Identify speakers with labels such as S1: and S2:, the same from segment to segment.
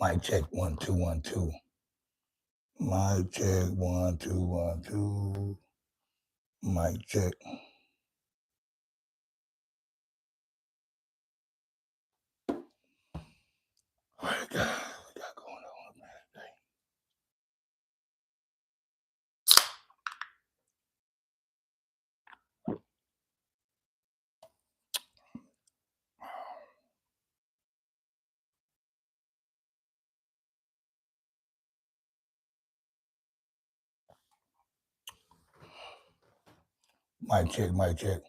S1: Mic check 1 2 1 2. Mic check 1 2 1 2. Mic check. All right, guys, what we got going on today? Mic check, mic check.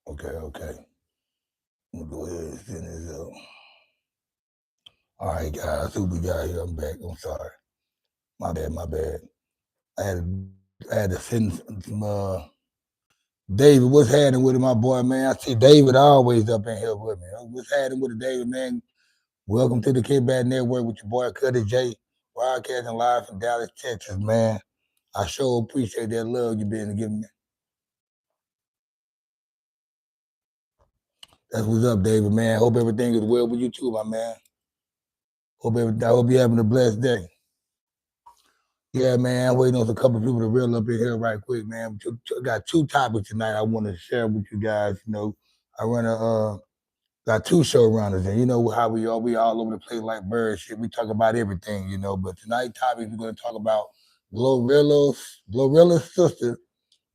S1: Okay. I'm gonna go ahead and send this up. All right, guys, who we got here? I'm back. I'm sorry. My bad. I had to send some David, what's happening with it, my boy, man? I see David always up in here with me. What's happening with it, David, man? Welcome to the Kickback Network with your boy Cuddy J, broadcasting live from Dallas, Texas, man. I sure appreciate that love you've been giving me. That's what's up, David, man. Hope everything is well with you too, my man. I hope you're having a blessed day. Yeah, man, I'm waiting on a couple of people to reel up in here right quick, man. Got two topics tonight I want to share with you guys. You know, I run got two showrunners, and you know how we all over the place like birds. Shit, we talk about everything, you know. But tonight's topic we're going to talk about Glorilla's sister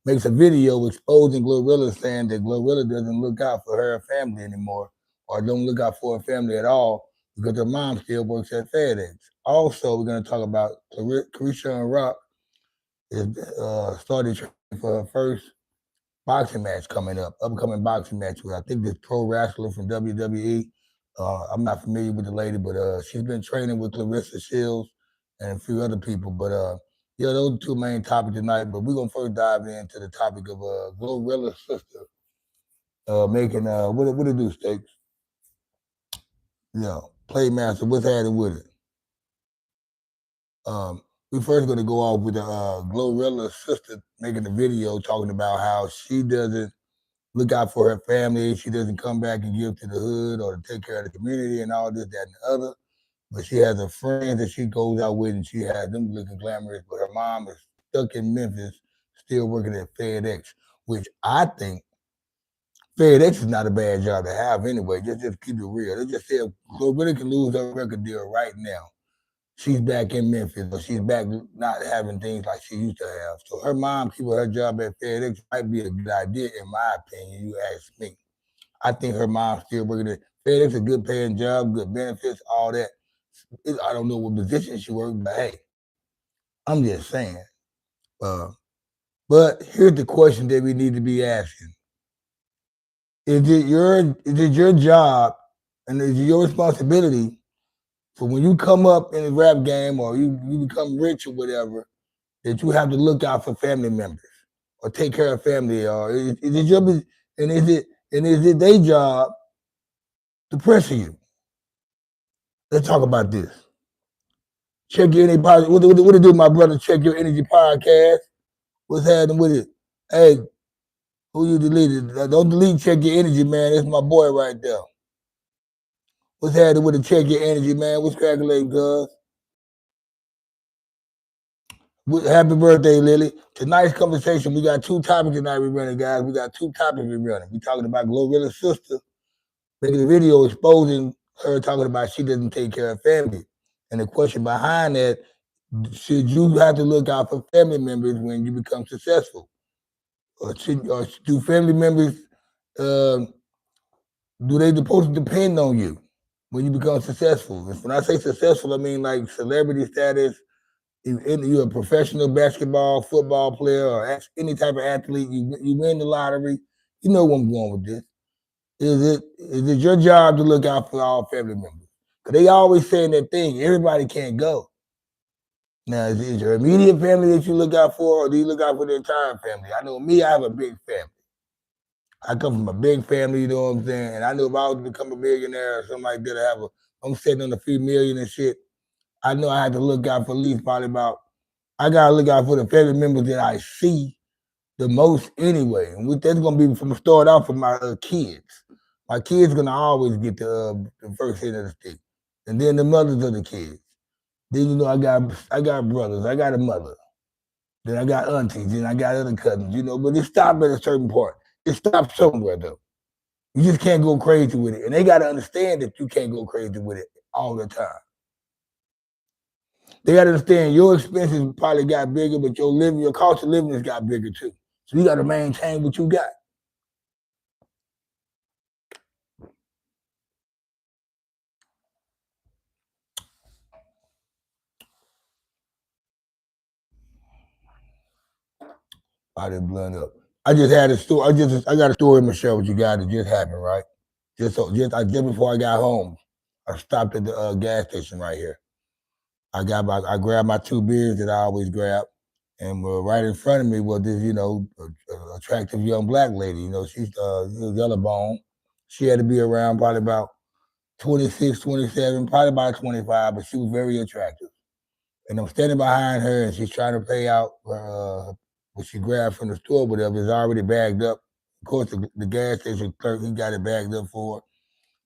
S1: makes a video exposing Glorilla, saying that Glorilla doesn't look out for her family anymore, or don't look out for her family at all because her mom still works at FedEx. Also, we're going to talk about Chrisean Rock is started training for her first boxing match upcoming boxing match with I think this pro wrestler from WWE. I'm not familiar with the lady, but she's been training with Clarissa Shields and a few other people. But yeah, those are two main topics tonight. But we're gonna first dive into the topic of Glorilla's sister making what it do, Stakes? Yeah, Playmaster. What's happening with it? We first going to go off with the Glorilla's sister making a video talking about how she doesn't look out for her family. She doesn't come back and give to the hood or to take care of the community and all this, that, and the other. But she has a friend that she goes out with and she has them looking glamorous. But her mom is stuck in Memphis, still working at FedEx, which I think FedEx is not a bad job to have anyway. Just keep it real. They just said Glorilla can lose her record deal right now. She's back in Memphis, but she's back not having things like she used to have. So her mom keeping her job at FedEx might be a good idea, in my opinion. You ask me. I think her mom's still working at FedEx, a good paying job, good benefits, all that. I don't know what position she works, but hey, I'm just saying. But here's the question that we need to be asking: Is it your job and is it your responsibility for when you come up in the rap game or you become rich or whatever, that you have to look out for family members or take care of family, or is it your is it their job to pressure you? Let's talk about this. Check your energy podcast. What it do, my brother? Check your energy podcast. What's happening with it? Hey, who you deleted? Don't delete check your energy, man. That's my boy right there. What's happening with it? Check your energy, man. What's calculating, cuz? Happy birthday, Lily. Tonight's conversation, we got two topics tonight we're running, guys. We got two topics we're running. We're talking about Glorilla's sister making a video exposing her talking about she doesn't take care of family. And the question behind that, should you have to look out for family members when you become successful? Or do family members, do they supposed to depend on you when you become successful? When I say successful, I mean like celebrity status. You're a professional basketball, football player, or any type of athlete. You win the lottery. You know where I'm going with this. Is it your job to look out for all family members? Because they always saying that thing, everybody can't go. Now, is it your immediate family that you look out for, or do you look out for the entire family? I know me, I have a big family. I come from a big family, you know what I'm saying? And I know if I was to become a millionaire or something like that, I'm sitting on a few million and shit, I know I had to look out for at least probably about, I got to look out for the family members that I see the most anyway. And that's gonna be from start off for my kids. My kids gonna always get the first end of the stick, and then the mothers of the kids. Then I got brothers, I got a mother, then I got aunties, then I got other cousins. But it stopped at a certain point. It stopped somewhere though. You just can't go crazy with it, and they gotta understand that you can't go crazy with it all the time. They gotta understand your expenses probably got bigger, but your cost of living has got bigger too. So you gotta maintain what you got. I didn't blend up. I just had a story. I got a story, Michelle, with you guys that just happened, right? Just before I got home, I stopped at the gas station right here. I grabbed my 2 beers that I always grab, and right in front of me was this, attractive young black lady. She's yellow bone. She had to be around probably about 26, 27, probably about 25, but she was very attractive. And I'm standing behind her, and she's trying to pay out what she grabbed from the store, whatever. It's already bagged up. Of course, the gas station clerk, he got it bagged up for her.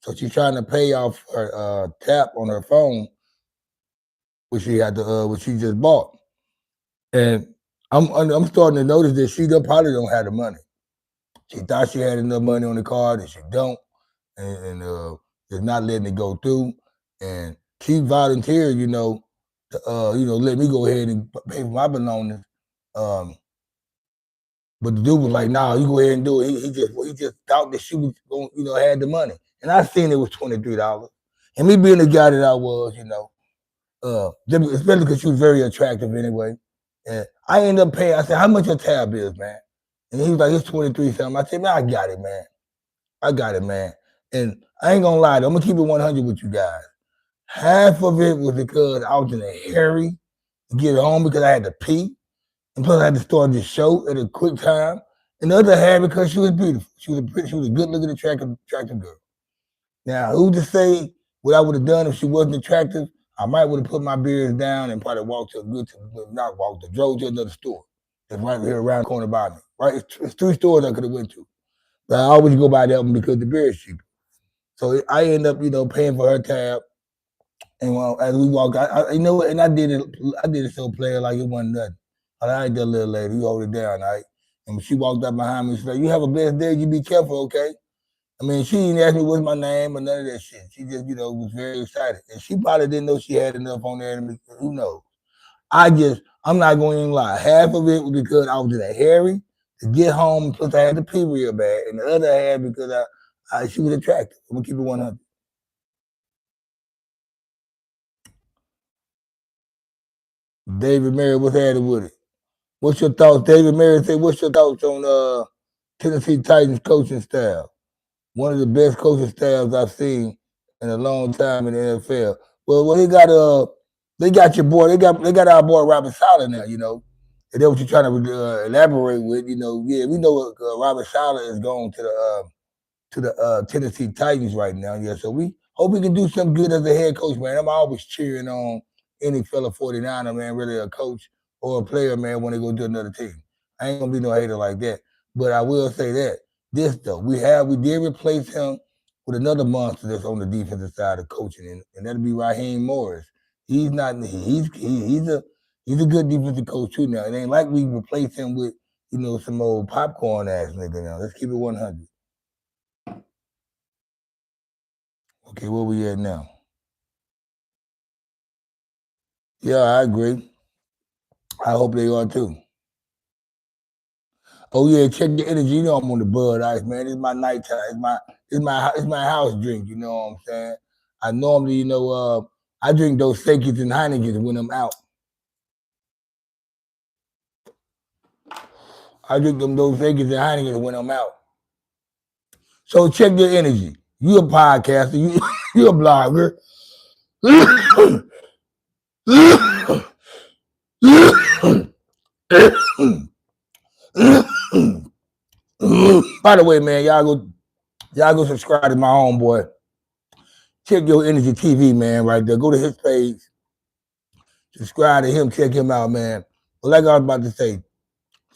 S1: So she's trying to pay off her tap on her phone, which she just bought. And I'm starting to notice that she probably don't have the money. She thought she had enough money on the card, and she don't, and is not letting it go through. And she volunteered, to let me go ahead and pay for my belongings. But the dude was like, "Nah, you go ahead and do it." He just thought that she was going, had the money, and I seen it was $23. And me being the guy that I was, especially because she was very attractive anyway. And I ended up paying. I said, "How much your tab is, man?" And he was like, "It's 23 something." I said, "Man, I got it, man. I got it, man." And I ain't gonna lie, though, I'm gonna keep it 100 with you guys. Half of it was because I was in a hurry to get home because I had to pee. And plus, I had to start this show at a quick time. And the other half because she was beautiful. She was a good-looking, attractive girl. Now, who to say what I would have done if she wasn't attractive? I might would have put my beers down and probably drove to another store that's right here around the corner by me. Right, it's 3 stores I could have went to, but I always go by that one because the beer is cheaper. So I end up, paying for her tab. And as we walk, and I did it so player like it wasn't nothing. I like that little lady. You hold it down, all right? And when she walked up behind me, she said, "You have a blessed day. You be careful, okay?" I mean, she didn't ask me what's my name or none of that shit. She just, was very excited. And she probably didn't know she had enough on there. Who knows? I'm not going to lie. Half of it was because I was in a hurry to get home, plus I had to pee real bad. And the other half because she was attractive. I'm going to keep it 100. David Mary, what's happening with it? What's your thoughts? David Mary said, "What's your thoughts on Tennessee Titans coaching staff? One of the best coaching staffs I've seen in a long time in the NFL." Well, they got your boy, they got our boy Robert Saleh now, and that's what you're trying to elaborate with, Yeah, we know Robert Saleh is going to the Tennessee Titans right now. Yeah, so we hope we can do something good as a head coach, man. I'm always cheering on any fella 49er, man, really a coach or a player, man, when they go to another team. I ain't gonna be no hater like that. But I will say that this though, we did replace him with another monster that's on the defensive side of coaching, and that'll be Raheem Morris. He's not he's a good defensive coach too now. It ain't like we replaced him with some old popcorn ass nigga now. Let's keep it 100. Okay, where we at now? Yeah, I agree. I hope they are too. Oh yeah, check the energy. You know I'm on the Bud Ice, man. It's my nighttime. It's my house drink. You know what I'm saying? I normally, I drink those Sakis and Heinekens when I'm out. I drink those Sakis and Heinekens when I'm out. So check your energy. You a podcaster. You a blogger. By the way, man, y'all go subscribe to my homeboy. Check Your Energy TV, man, right there. Go to his page. Subscribe to him. Check him out, man. But like I was about to say,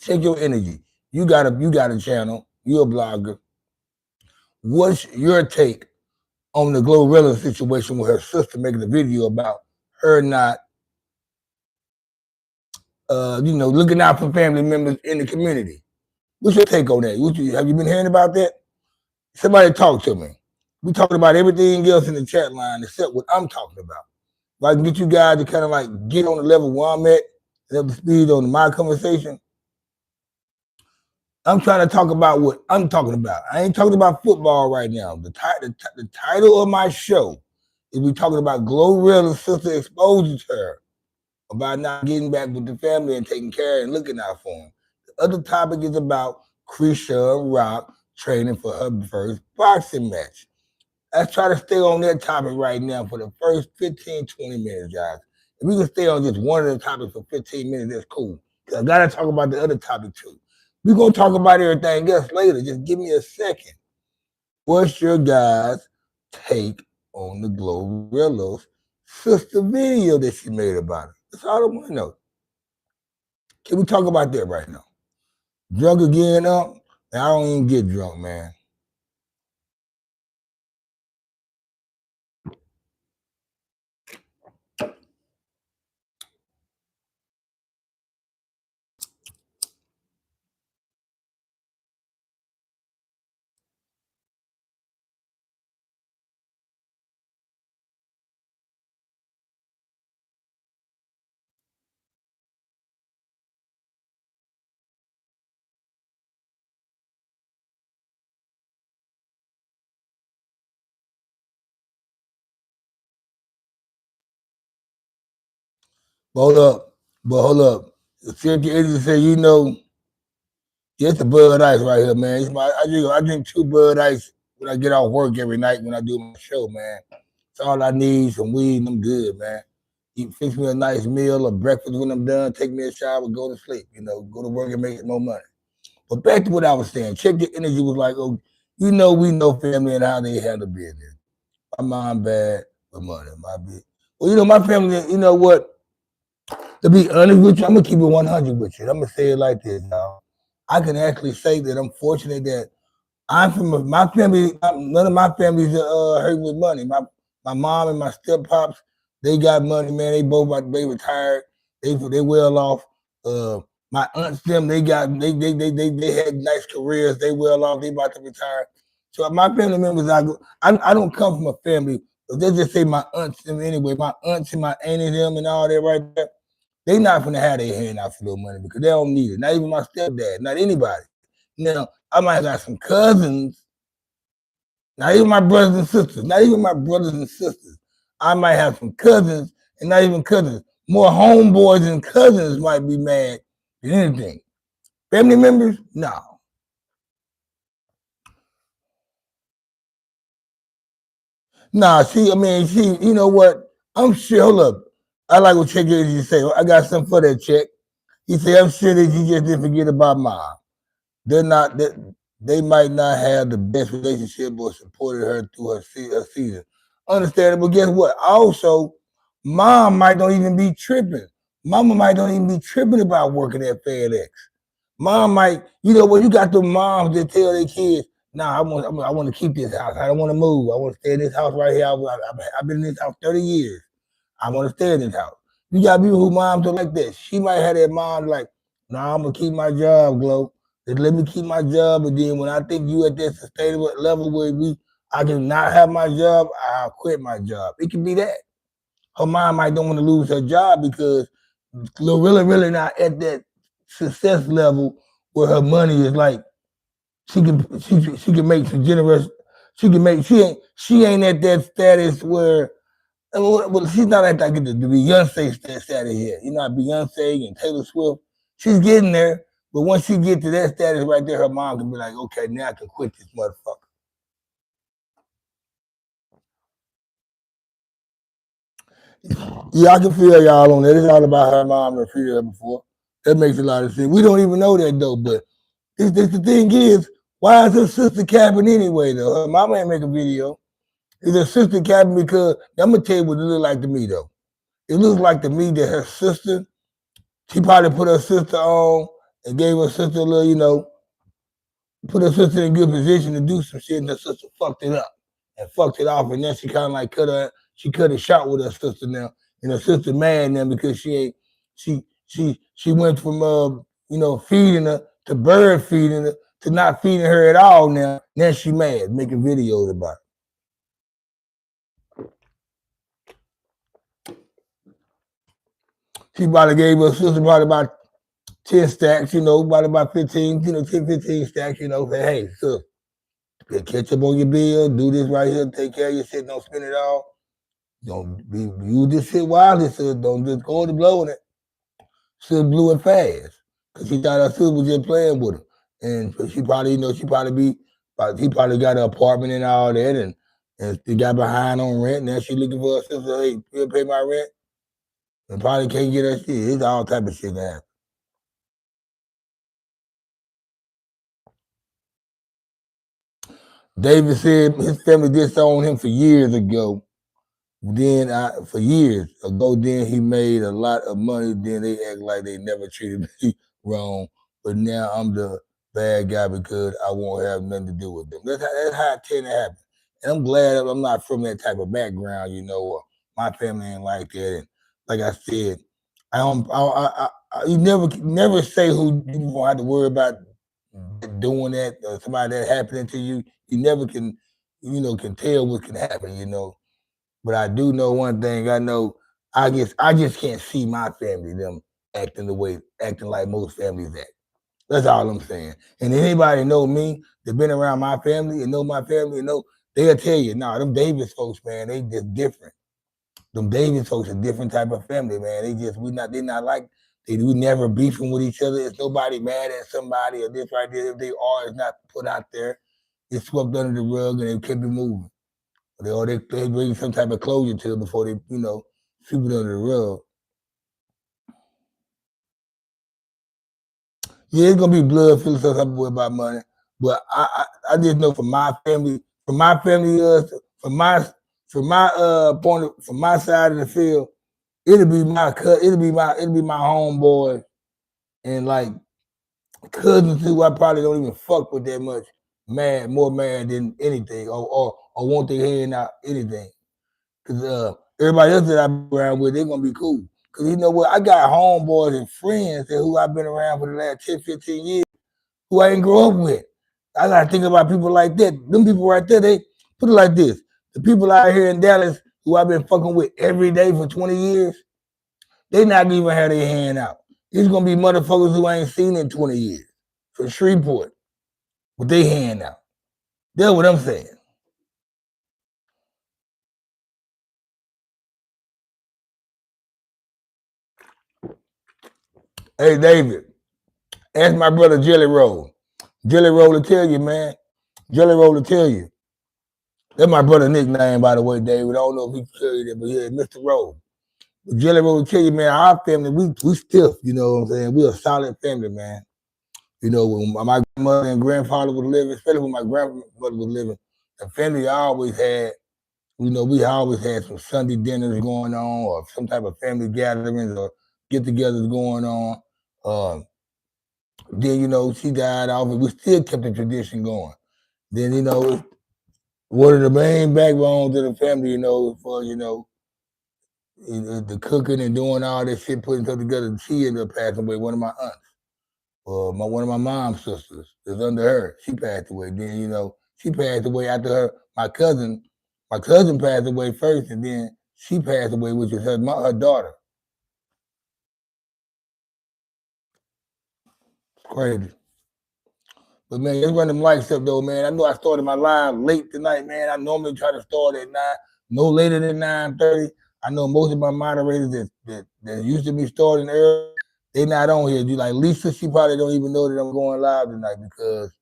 S1: check your energy. You got a channel. You're a blogger. What's your take on the Glorilla situation with her sister making a video about her not, looking out for family members in the community? What's your take on that? Have you been hearing about that? Somebody talk to me. We talking about everything else in the chat line except what I'm talking about. If I can get you guys to kind of like get on the level where I'm at and up to speed on my conversation, I'm trying to talk about what I'm talking about. I ain't talking about football right now. The title of my show is we talking about Glorilla's sister exposes her about not getting back with the family and taking care and looking out for them. The other topic is about Chrisean Rock training for her first boxing match. Let's try to stay on that topic right now for the first 15, 20 minutes, guys. If we can stay on just one of the topics for 15 minutes, that's cool. I got to talk about the other topic too. We're going to talk about everything else later. Just give me a second. What's your guys' take on the Glorilla's sister video that she made about it? That's all I want to know. Can we talk about that right now? Drunk again up? I don't even get drunk, man. Hold up. The 50 agents say, it's the Bud Ice right here, man. I drink 2 Bud Ice when I get off work every night when I do my show, man. That's all I need, some weed, and I'm good, man. Fix me a nice meal or breakfast when I'm done, take me a shower, go to sleep, go to work and make more money. But back to what I was saying, Check the energy was like, we know family and how they handle business. My mom bad, but money, my big. Well, my family, you know what? To be honest with you, I'm gonna keep it 100 with you. I'm gonna say it like this, y'all. I can actually say that I'm fortunate that I'm from my family. None of my families are hurt with money. My mom and my step pops, they got money, man. They retired. They well off. My aunts them they had nice careers. They well off. They about to retire. So my family members, I don't come from a family. They just say my aunts them anyway. My aunts and my aunties them and all that right there. They not gonna have their hand out for no money because they don't need it. Not even my stepdad. Not anybody. Now I might have got some cousins. Not even my brothers and sisters. Not even my brothers and sisters. I might have some cousins and not even cousins. More homeboys and cousins might be mad than anything. Family members, no. Nah, you know what? I'm sure. Hold up. I like what Check you say. I got something for that Check. He said, I'm sure that you just didn't forget about mom. They might not have the best relationship or supported her through her season. Understandable. Guess what? Also, mom might don't even be tripping. Mama might don't even be tripping about working at FedEx. Mom might, you got the moms that tell their kids, nah, I want to keep this house. I don't want to move. I want to stay in this house right here. I've been in this house 30 years. I want to stay in this house. You got people who moms are like that. She might have that mom like, nah, I'm going to keep my job, Glow. Just let me keep my job. And then when I think you at that sustainable level where I can not have my job, I'll quit my job. It can be that. Her mom might don't want to lose her job because Glorilla really not at that success level where her money is like she can make some generous. She ain't at that status where well she's not at that the Beyonce status yet. Beyonce and Taylor Swift. She's getting there, but once she get to that status right there, her mom can be like, okay, now I can quit this motherfucker. Yeah, I can feel y'all on that. It's all about her mom and treated her before. That makes a lot of sense. We don't even know that though, but the thing is, why is her sister capping anyway though? Her mama ain't make a video. It's her sister capping because I'm gonna tell you what it look like to me though. It looks like to me that her sister, she probably put her sister on and gave her sister a little, put her sister in a good position to do some shit, and her sister fucked it up and fucked it off, and then she kind of like cut it short with her sister now, and her sister mad now because she ain't she went from feeding her to bird feeding her to not feeding her at all now. Now she mad, making videos about it. She probably gave her sister probably about 10 stacks, about 15, 10, 15 stacks, say, hey, sis, catch up on your bill, do this right here, take care of your shit, don't spend it all. Don't be use this shit wisely, sis. Don't just go to blowing it. Sis blew it fast. Cause she thought her sister was just playing with her. And she probably, he probably got an apartment and all that, and she got behind on rent. Now she looking for her sister, hey, you pay my rent? And probably can't get her shit. It's all type of shit that happen. David said his family disowned him for years ago. Then for years ago, then he made a lot of money. Then they act like they never treated me wrong. But now I'm the bad guy because I won't have nothing to do with them. That's how it tend to happen. And I'm glad I'm not from that type of background. My family ain't like that. And like I said, I don't. You never say who you won't have to worry about doing that or somebody that happening to you. You never can tell what can happen. But I do know one thing. I know I just can't see my family them acting like most families act. That's all I'm saying. And anybody know me that been around my family and know my family, they'll tell you, nah, them Davis folks, man, they just different. Them Davis folks a different type of family, man. They're not like we never beefing with each other. It's nobody mad at somebody or this right there. If they are, it's not put out there. It's swept under the rug and they keep it moving. They bring some type of closure to it before they, sweep it under the rug. Yeah, it's gonna be blood feeling some type of way about money, but I just know from my family, from my from my side of the field, it'll be my homeboy and like cousins who I probably don't even fuck with that much, more mad than anything, or want their hand out anything. Cause everybody else that I've been around with, they're gonna be cool. Cause you know what? I got homeboys and friends who I've been around for the last 10, 15 years who I didn't grow up with. I gotta think about people like that. Them people right there, they put it like this. The people out here in Dallas who I've been fucking with every day for 20 years, they not even have their hand out. It's gonna be motherfuckers who I ain't seen in 20 years from Shreveport with their hand out. That's what I'm saying. Hey, David, ask my brother Jelly Roll. Jelly Roll will tell you, man. Jelly Roll will tell you. That's my brother's nickname, by the way, David. I don't know if he can tell you that, but yeah, Mr. Roll. But Jelly Roll will tell you, man, our family, we stiff, you know what I'm saying? We're a solid family, man. When my grandmother and grandfather was living, especially when my grandmother was living, the family always had, we always had some Sunday dinners going on or some type of family gatherings or get-togethers going on. Then, she died off, and we still kept the tradition going. Then, one of the main backbones of the family, for, the cooking and doing all that shit, putting stuff together, she ended up passing away, one of my aunts. One of my mom's sisters is under her. She passed away. Then, she passed away after her. My cousin passed away first, and then she passed away, which is her daughter. It's crazy. But man, let's run them lights up though, man. I know I started my live late tonight, man. I normally try to start at 9, no later than 9:30. I know most of my moderators that used to be starting early, they not on here. Like Lisa, she probably don't even know that I'm going live tonight because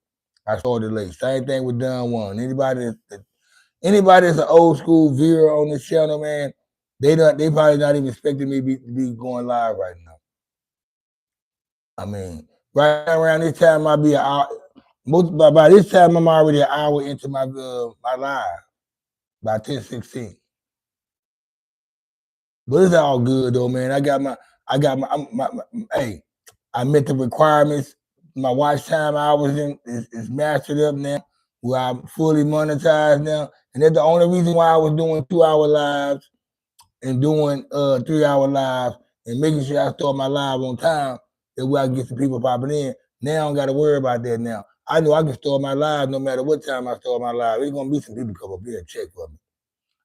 S1: I started late. Same thing with Don One. Anybody that's an old school viewer on this channel, man, they probably not even expecting me to be going live right now. I mean, right around this time I'll be an hour. By this time I'm already an hour into my live by 10:16. But it's all good though, man. I got my hey, I met the requirements my watch time hours is mastered up now, where I'm fully monetized now. And that's the only reason why I was doing 2-hour lives and doing 3-hour lives and making sure I start my live on time. That way I can get some people popping in. Now I don't got to worry about that now. I know I can start my live no matter what time I start my live. There's going to be some people come up here and check for me.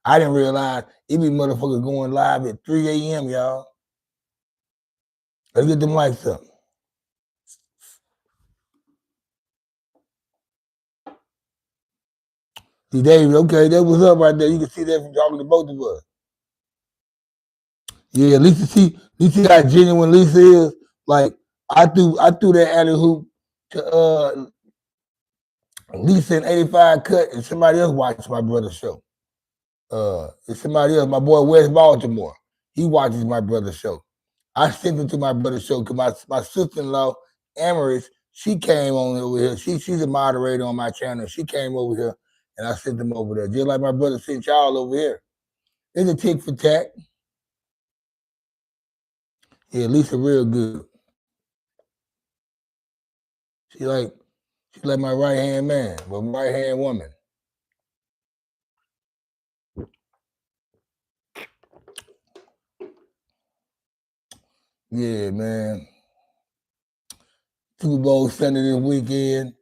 S1: I didn't realize it be motherfuckers going live at 3 a.m., y'all. Let's get the mics up. See, David, okay, that was up right there. You can see that from talking to both of us. Yeah, Lisa, see how genuine Lisa is. Like I threw that alley hoop to Lisa in 85 cut, and somebody else watched my brother's show. It's somebody else, my boy West Baltimore. He watches my brother's show. I sent him to my brother's show because my sister-in-law, Amaris, she came on over here. She's a moderator on my channel. She came over here, and I sent them over there, just like my brother sent y'all over here. It's a tick for tack. Yeah, Lisa real good. She like my right hand man, but my right hand woman. Yeah, man. Super Bowl Sunday this weekend.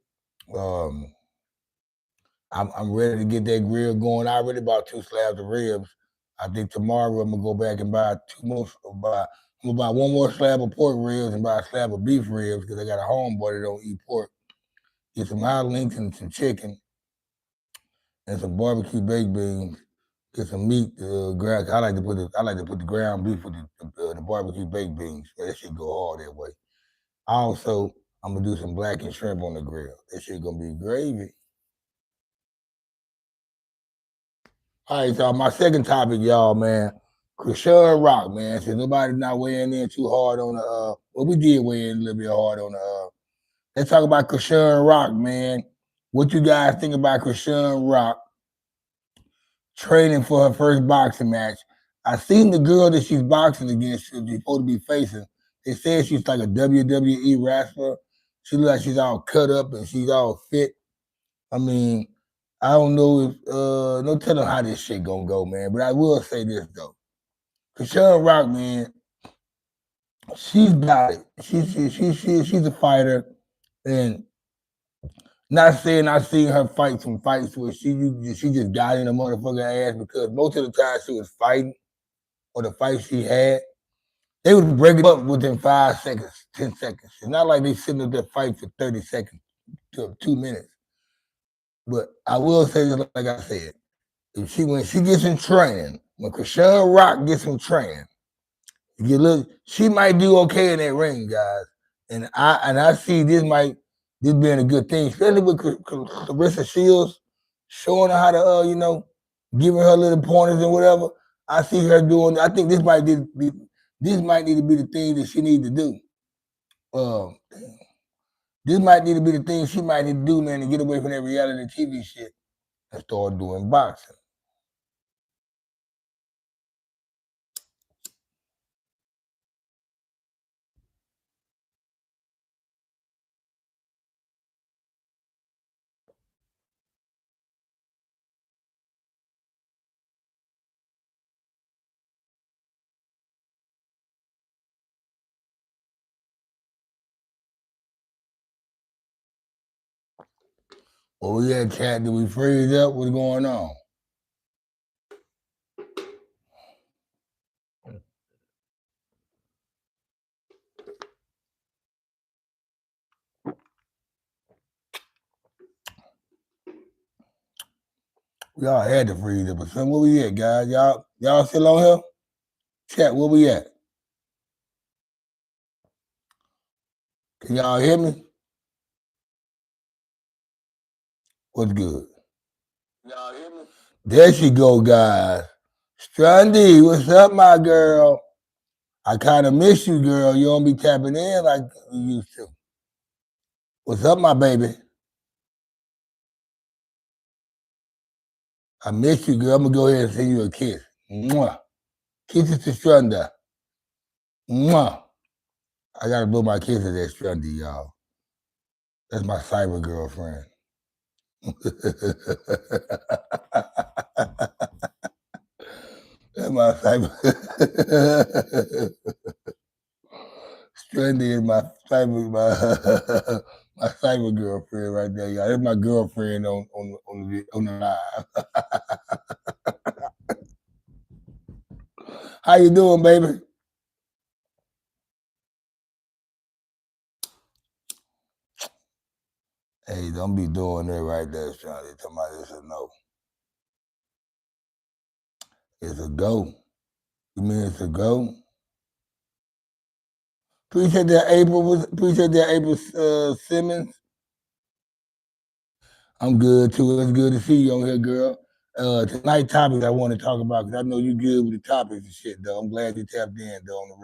S1: I'm ready to get that grill going. I already bought 2 slabs of ribs. I think tomorrow I'm gonna go back and buy 2 more. I'm gonna buy 1 more slab of pork ribs and buy a slab of beef ribs because I got a homeboy that don't eat pork. Get some hot links and some chicken and some barbecue baked beans. Get some meat. I like to put the ground beef with the barbecue baked beans. That shit go hard that way. Also, I'm gonna do some blackened shrimp on the grill. That shit gonna be gravy. All right, so my second topic, y'all, man. Chrisean Rock, man. Since nobody's not weighing in too hard on the well, we did weigh in a little bit hard on the let's talk about Chrisean Rock, man. What you guys think about Chrisean Rock training for her first boxing match? I seen the girl that she's boxing against, she's supposed to be facing. They said she's like a WWE wrestler. She looks like she's all cut up and she's all fit. I mean, I don't know if no telling how this shit gonna go, man. But I will say this though. Chrisean Rock, man, she's got it. She's a fighter. And not saying I've seen her fight some fights where she just got in a motherfucker ass because most of the time she was fighting or the fight she had, they would break it up within 5 seconds, 10 seconds. It's not like they sitting up there fighting for 30 seconds to 2 minutes. But I will say this, like I said, when she gets in training, when Chrisean Rock gets in training, she might do okay in that ring, guys. And I see this being a good thing, especially with Clarissa Shields showing her how to giving her little pointers and whatever. I see her doing. I think this might need to be the thing that she needs to do. This might need to be the thing she might need to do, man, to get away from that reality TV shit and start doing boxing. Well, we had chat. Did we freeze up? What's going on? Y'all had to freeze up. But son, where we at, guys? Y'all still on here? Chat, where we at? Can y'all hear me? What's good? Y'all hear me? There she go, guys. Strandy, what's up, my girl? I kind of miss you, girl. You don't be tapping in like you used to. What's up, my baby? I miss you, girl. I'm going to go ahead and send you a kiss. Mwah. Kisses to Stranda. Mwah. I got to blow my kisses at Strandy, y'all. That's my cyber girlfriend. That's my cyber. Strandy is my cyber my cyber girlfriend right there, y'all. That's my girlfriend on the live. How you doing, baby? Hey, don't be doing that right there, Strandy. Tell me it's a no. It's a go. You mean it's a go? Appreciate that, April. Appreciate that, April Simmons. I'm good too. It's good to see you on here, girl. Tonight topics I want to talk about because I know you good with the topics and shit, though. I'm glad you tapped in, though, on the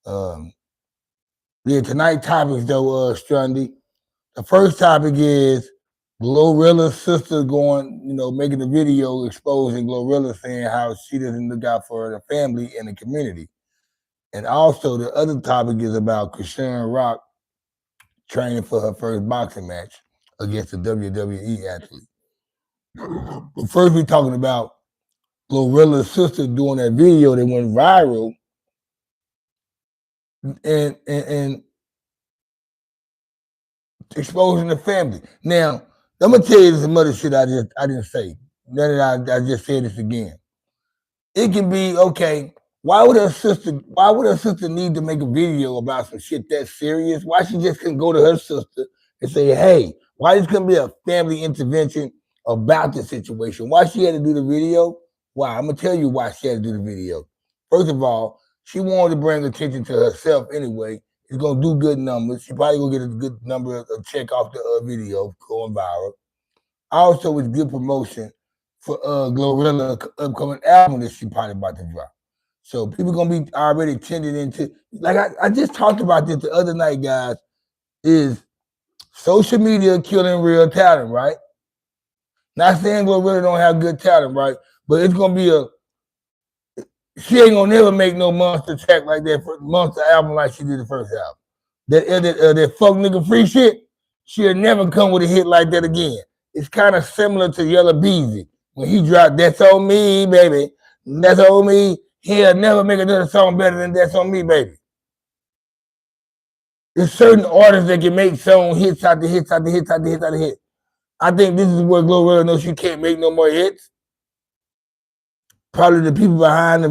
S1: real. Yeah, tonight topics though, Strundy. The first topic is Glorilla's sister going, making a video exposing Glorilla, saying how she doesn't look out for the family and the community. And also the other topic is about Chrisean Rock training for her first boxing match against a WWE athlete. But first we're talking about Glorilla's sister doing that video that went viral and exposing the family. Now, I'm gonna tell you some other shit I didn't say. Now that I just said this again. It can be okay. Why would her sister need to make a video about some shit that serious? Why she just couldn't go to her sister and say, hey, why this couldn't be a family intervention about the situation? Why she had to do the video? Why? I'm gonna tell you why she had to do the video. First of all, she wanted to bring attention to herself anyway. It's gonna do good numbers. She probably gonna get a good number of check off the video going viral. Also, it's good promotion for Glorilla upcoming album that she probably about to drop. So people gonna be already tended into, like I just talked about this the other night, guys, is social media killing real talent, right? Not saying Glorilla don't have good talent, right? But it's gonna be she ain't gonna never make no monster track like that, monster album like she did the first album. That fuck nigga free shit, she'll never come with a hit like that again. It's kind of similar to Yellow Beezy when he dropped "That's on Me, Baby." That's on me. He'll never make another song better than "That's on Me, Baby." There's certain artists that can make song hits after hits after hits after hits after hits. I think this is where Glorilla knows she can't make no more hits. Probably the people behind the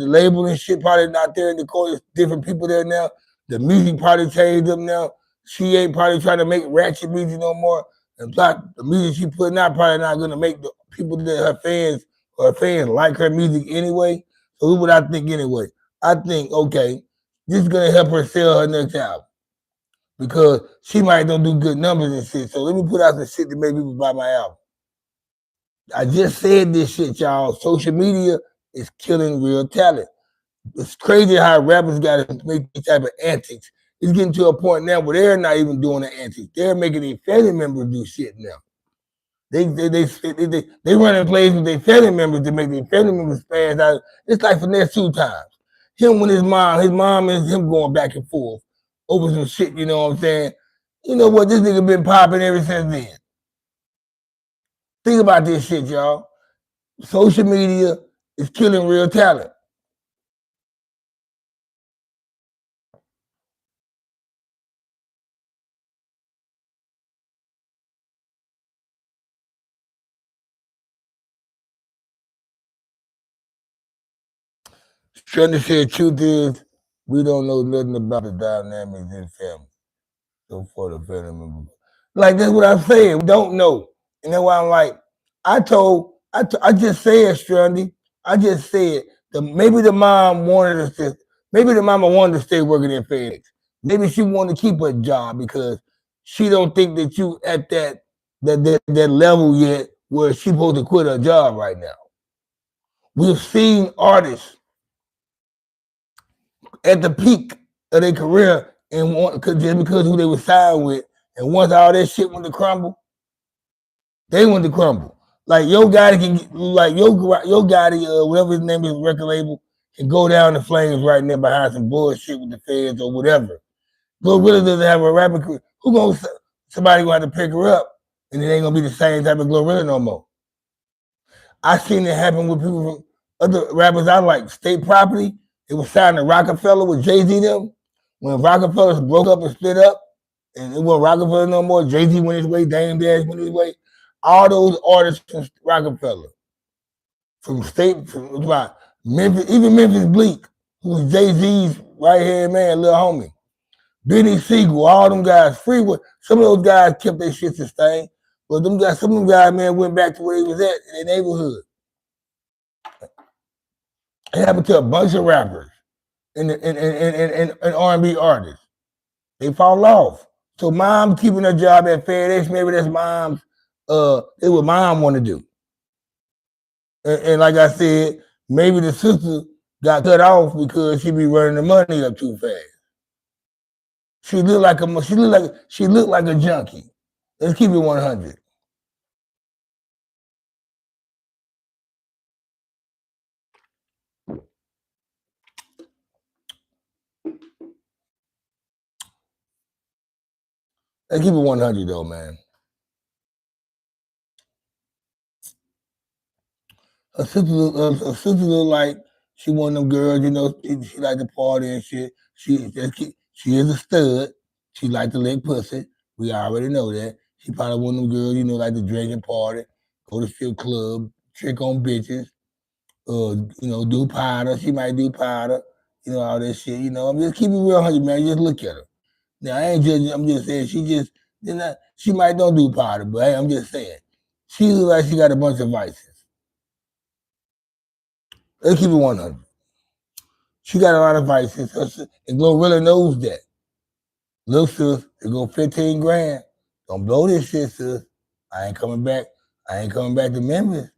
S1: label and shit probably not there in the court. Different people there now. The music probably changed them now. She ain't probably trying to make ratchet music no more. And the music she putting out probably not gonna make the people that her fans like her music anyway. So who would I think anyway? I think okay, this is gonna help her sell her next album because she might don't do good numbers and shit. So let me put out some shit to make people buy my album. I just said this shit, y'all. Social media is killing real talent. It's crazy how rappers got to make these type of antics. It's getting to a point now where they're not even doing the antics. They're making their family members do shit now. They running plays with their family members to make their family members spaz out. It's like Finesse 2 times. Him with his mom is him going back and forth over some shit, you know what I'm saying? You know what? This nigga been popping ever since then. Think about this shit, y'all. Social media is killing real talent. Trying to say the truth is, we don't know nothing about the dynamics in family. So for the family member. Like that's what I'm saying. We don't know. And that's why I'm like, I just said, Strandy, I just said maybe the mama wanted to stay working in FedEx. Maybe she wanted to keep her job because she don't think that you at that level yet where she's supposed to quit her job right now. We've seen artists at the peak of their career and just because who they were signed with, and once all that shit went to crumble, they went to crumble. Like Yo Gotti whatever his name is, record label, can go down the flames right now behind some bullshit with the feds or whatever. Glorilla doesn't have a rapper career. somebody gonna have to pick her up, and it ain't gonna be the same type of Glorilla no more. I seen it happen with people from other rappers I like. State Property, it was signed to Rockefeller with Jay-Z them. When Rockefeller broke up and split up, and it wasn't Rockefeller no more, Jay-Z went his way, Dame Dash went his way. All those artists from Rockefeller, from Memphis, even Memphis Bleak, who was Jay-Z's right-hand man, little homie. Benny Siegel, all them guys, Freeway. Some of those guys kept their shit sustained, but some of them guys, man, went back to where they was at in their neighborhood. It happened to a bunch of rappers and R&B artists. They fall off. So mom keeping her job at FedEx, maybe that's mom's, it's what mom want to do. And like I said, maybe the sister got cut off because she be running the money up too fast. She looked like a junkie. Let's keep it 100. Let's keep it 100 though, man. Her sister look like she one of them girls, you know, she like to party and shit. She is a stud. She like to lick pussy. We already know that. She probably one of them girls, you know, like to drink and party, go to strip club, trick on bitches, you know, do powder. She might do powder, you know, all that shit. You know, I'm just keeping it real 100, man. Just look at her. Now I ain't judging. I'm just saying she might don't do powder, but hey, I'm just saying she look like she got a bunch of vices. Let's keep it 100. She got a lot of vices, and Glorilla knows that. Look, sis, it go 15 grand. Don't blow this shit, sis. I ain't coming back. I ain't coming back to Memphis.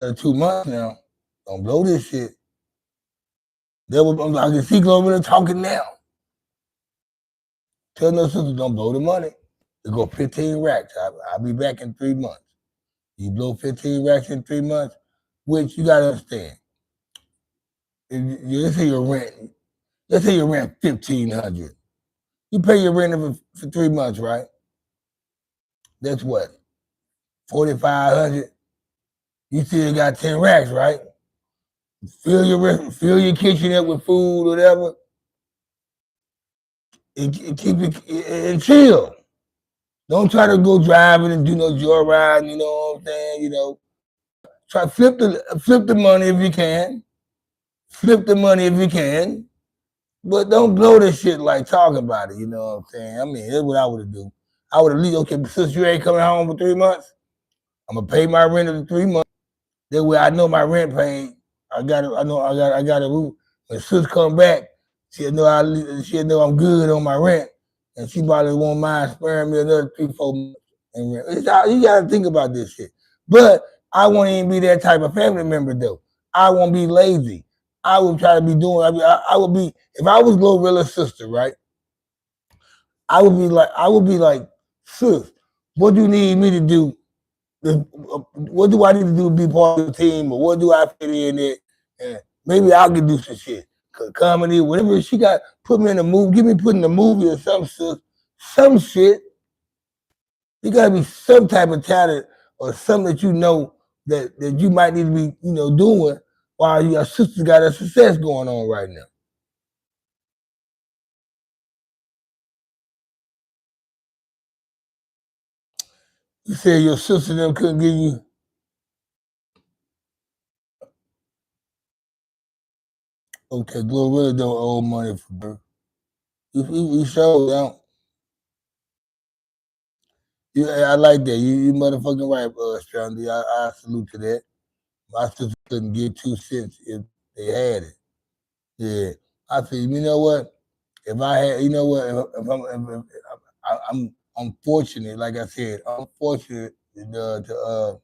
S1: 2 months now. Don't blow this shit. I can see Glorilla talking now. Tell no sister don't blow the money. It go 15 racks. I'll be back in 3 months. You blow 15 racks in 3 months, which you gotta understand. Let's say your rent. Let's say your rent $1,500. You pay your rent for 3 months, right? That's what? 4,500. You still got 10 racks, right? Fill your kitchen up with food, whatever. And keep it and chill. Don't try to go driving and do no joyride. You know what I'm saying? You know, try flip the money if you can. Flip the money if you can. But don't blow this shit like talking about it. You know what I'm saying? I mean, that's what I would do. I would at least, okay, since you ain't coming home for 3 months, I'm gonna pay my rent in 3 months. That way I know my rent paid. I got a roof. When sis come back, she'll know I'm good on my rent. And she probably won't mind sparing me another 3-4 months in rent. You gotta think about this shit. But I won't even be that type of family member though. I won't be lazy. I would try to be doing, I would be, if I was Glorilla's sister, right? I would be like, sis, what do you need me to do? What do I need to do to be part of the team, or what do I fit in it? And maybe I can do some shit, comedy, whatever she got. Put me in a movie, give me put in a movie or some shit. You gotta be some type of talent or something that you know that you might need to be, you know, doing while your sister got a success going on right now. You said your sister them couldn't give you. Okay, Glorilla don't owe money for birth. You showed out. Yeah, I like that. You motherfucking right, Strandy. I salute to that. My sister couldn't give 2 cents if they had it. Yeah, I feel. You know what? If I had, you know what? I'm fortunate. Like I said, I'm fortunate to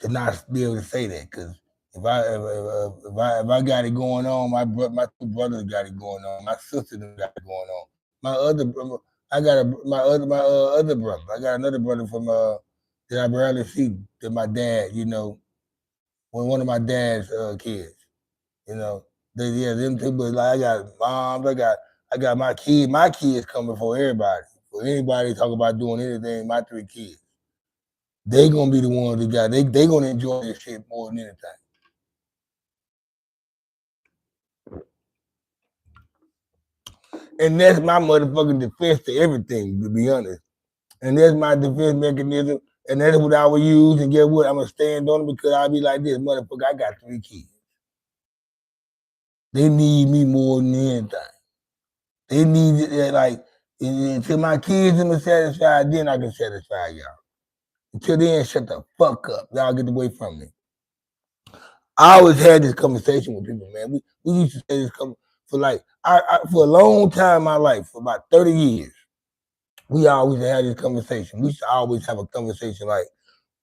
S1: not be able to say that because if I got it going on, my 2 brothers got it going on. My sister got it going on. My other I got my other brother. I got another brother from that I barely see that my dad. You know, one of my dad's kids. You know, them two. But like I got moms. I I got my kids coming for everybody. For anybody talk about doing anything, my 3 kids. They gonna be the ones that got they gonna enjoy this shit more than anything. And that's my motherfucking defense to everything, to be honest. And that's my defense mechanism. And that's what I would use. And get what? I'm gonna stand on it because I'll be like this, motherfucker. I got 3 kids. They need me more than anything. They need it like until my kids are satisfied, then I can satisfy y'all. Until then, shut the fuck up. Y'all get away from me. I always had this conversation with people, man. We used to say this for like for a long time in my life, for about 30 years. We always had this conversation. We used to always have a conversation like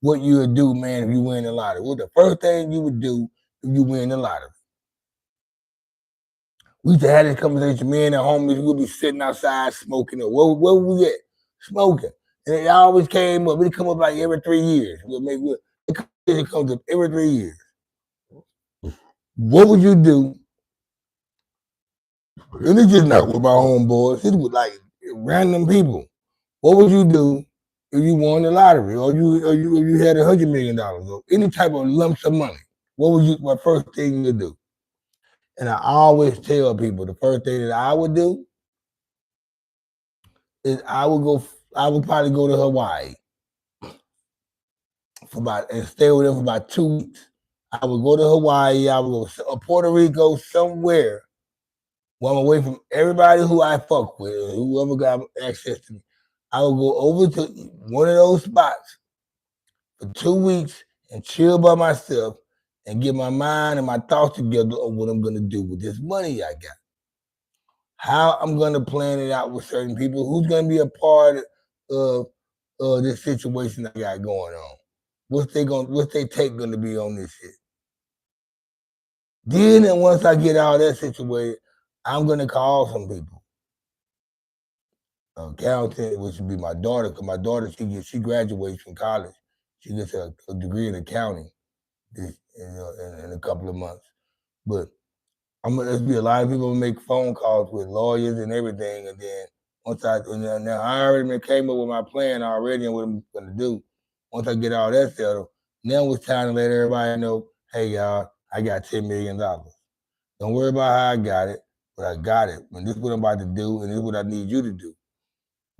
S1: what you would do, man, if you win the lottery. What the first thing you would do if you win the lottery? We used to have this conversation. Me and the homies would be sitting outside smoking. Or where would we get? Smoking. And it always came up. It come up like every 3 years. It comes up every 3 years. What would you do? And it's just not with my homeboys. It's with like random people. What would you do if you won the lottery, or you had $100 million, or any type of lump sum money? What first thing you would do? And I always tell people the first thing that I would do is I would probably go to Hawaii and stay with them for about 2 weeks. I would go to Hawaii, I would go to Puerto Rico, somewhere where I'm away from everybody who I fuck with, or whoever got access to me. I would go over to one of those spots for 2 weeks and chill by myself and get my mind and my thoughts together on what I'm gonna do with this money I got. How I'm gonna plan it out with certain people, who's gonna be a part of this situation I got going on. What's their take gonna be on this shit? Then and once I get all that situated, I'm gonna call some people. Accountant, which would be my daughter, because my daughter she graduates from college. She gets a degree in accounting in a couple of months. But there's be a lot of people who make phone calls with lawyers and everything, and then now I already came up with my plan already and what I'm gonna do. Once I get all that settled, now it's time to let everybody know, hey y'all, I got $10 million. Don't worry about how I got it, but I got it. And this is what I'm about to do, and this is what I need you to do.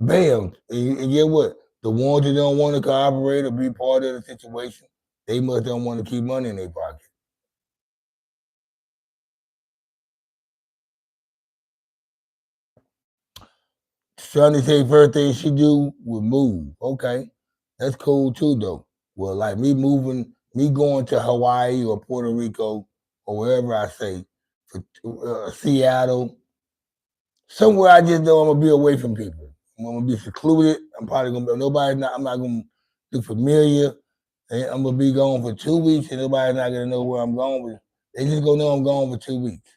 S1: Bam. And get what? The ones that don't want to cooperate or be part of the situation, they must don't want to keep money in their pocket. Sonny say first thing she do would move. Okay. That's cool too though. Well, like me going to Hawaii or Puerto Rico or wherever I say, for Seattle, somewhere I just know I'm gonna be away from people. I'm gonna be secluded. I'm probably gonna be I'm not gonna do familiar. And I'm gonna be gone for 2 weeks and nobody's not gonna know where I'm going with. They just gonna know I'm gone for 2 weeks.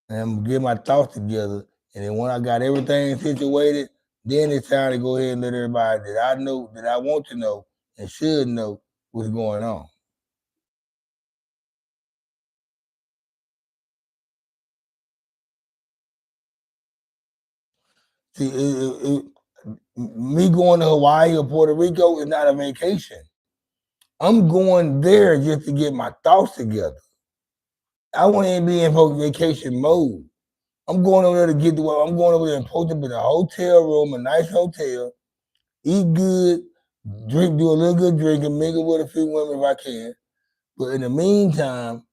S1: And I'm gonna get my thoughts together. And then when I got everything situated, then it's time to go ahead and let everybody that I know, that I want to know and should know what's going on. See, me going to Hawaii or Puerto Rico is not a vacation. I'm going there just to get my thoughts together. I want to be in vacation mode. I'm going over there to get I'm going over there and post up in a hotel room, a nice hotel, eat good, do a little good drinking, mingle with a few women if I can. But in the meantime,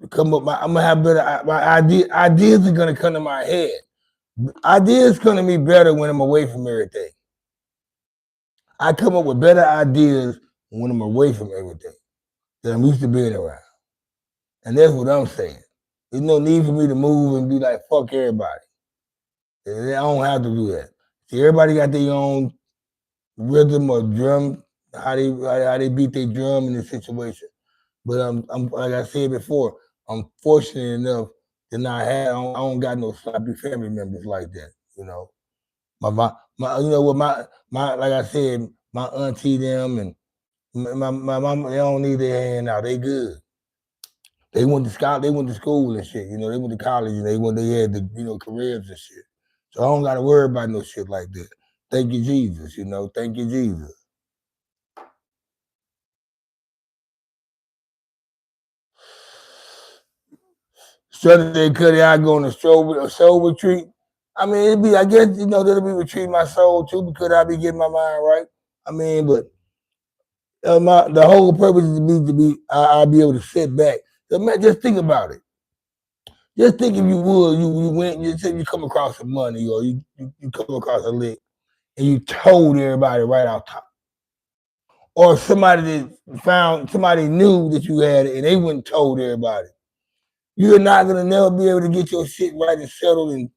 S1: I'm gonna have better ideas are gonna come to my head. Ideas come to me better when I'm away from everything. I come up with better ideas when I'm away from everything that I'm used to being around. And that's what I'm saying. There's no need for me to move and be like, fuck everybody. I don't have to do that. See, everybody got their own rhythm or drum, how they beat their drum in this situation. But I'm like I said before, I'm fortunate enough to not have. I don't got no sloppy family members like that. You know, my you know what my like I said, my auntie them and my mom, they don't need their hand out. They good. They went to school and shit. You know, they went to college and they had the careers and shit. So I don't got to worry about no shit like that. Thank you, Jesus. You know, thank you, Jesus. Saturday, Cuddy, I go on a soul retreat. I mean, I guess, that'll be retreating my soul too, because I'll be getting my mind right. I mean, but the whole purpose is I'll be able to sit back. So, man, just think about it. Just think if you would, you went, you come across some money, or you come across a lick, and you told everybody right off top. Or somebody knew that you had it, and they wouldn't told everybody. You're not gonna never be able to get your shit right and settled and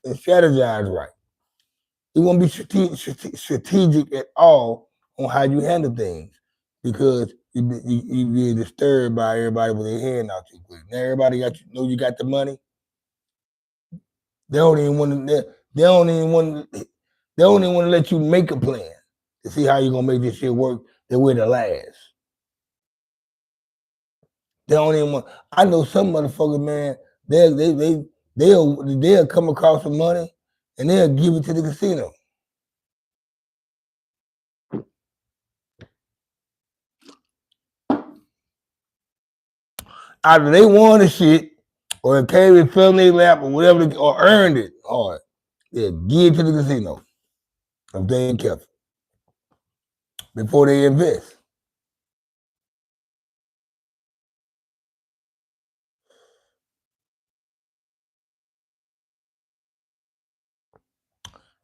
S1: strategize right. It won't be strategic at all on how you handle things, because you be disturbed by everybody with their hand out too quick. Now everybody you got the money. They don't even want to. They don't even want to let you make a plan to see how you're gonna make this shit work the way to last. They don't even want. I know some motherfuckers, man. They'll come across some money and they'll give it to the casino. Either they won the shit, or it came and fell in their lap, or whatever, or earned it hard. They'll give it to the casino if they ain't careful before they invest.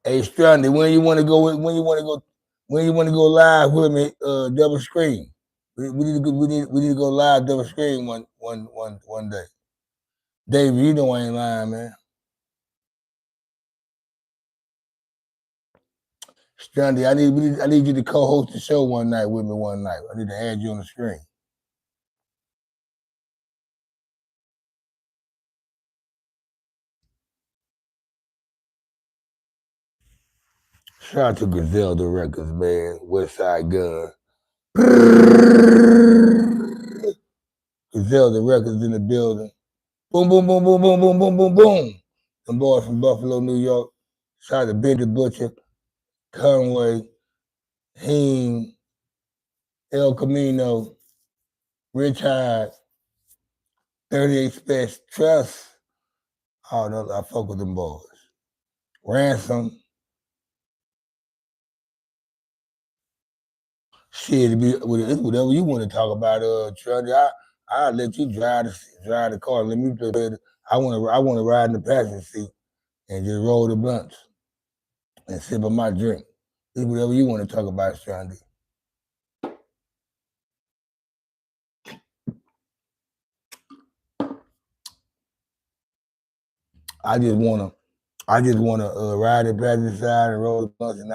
S1: Hey, Strandy, when you want to go live with me, double screen. We need to go live double screen one day. Dave, you know I ain't lying, man. Strandy, I need you to co-host the show one night with me one night. I need to add you on the screen. Shout out to Griselda Records, man. Westside Gun. Griselda Records in the building. Boom, boom, boom, boom, boom, boom, boom, boom, boom. Some boys from Buffalo, New York. Shout out to Benny Butcher, Conway, Heen, El Camino, Rich Hyde, 38 Special Trust. Oh, no, I fuck with them boys. Ransom. Shit, it's whatever you want to talk about, Truddy. I'll let you drive the car. Let me play it. I want to ride in the passenger seat and just roll the blunts and sip on my drink. It's whatever you want to talk about, Truddy. I just wanna ride the passenger side and roll the blunts, and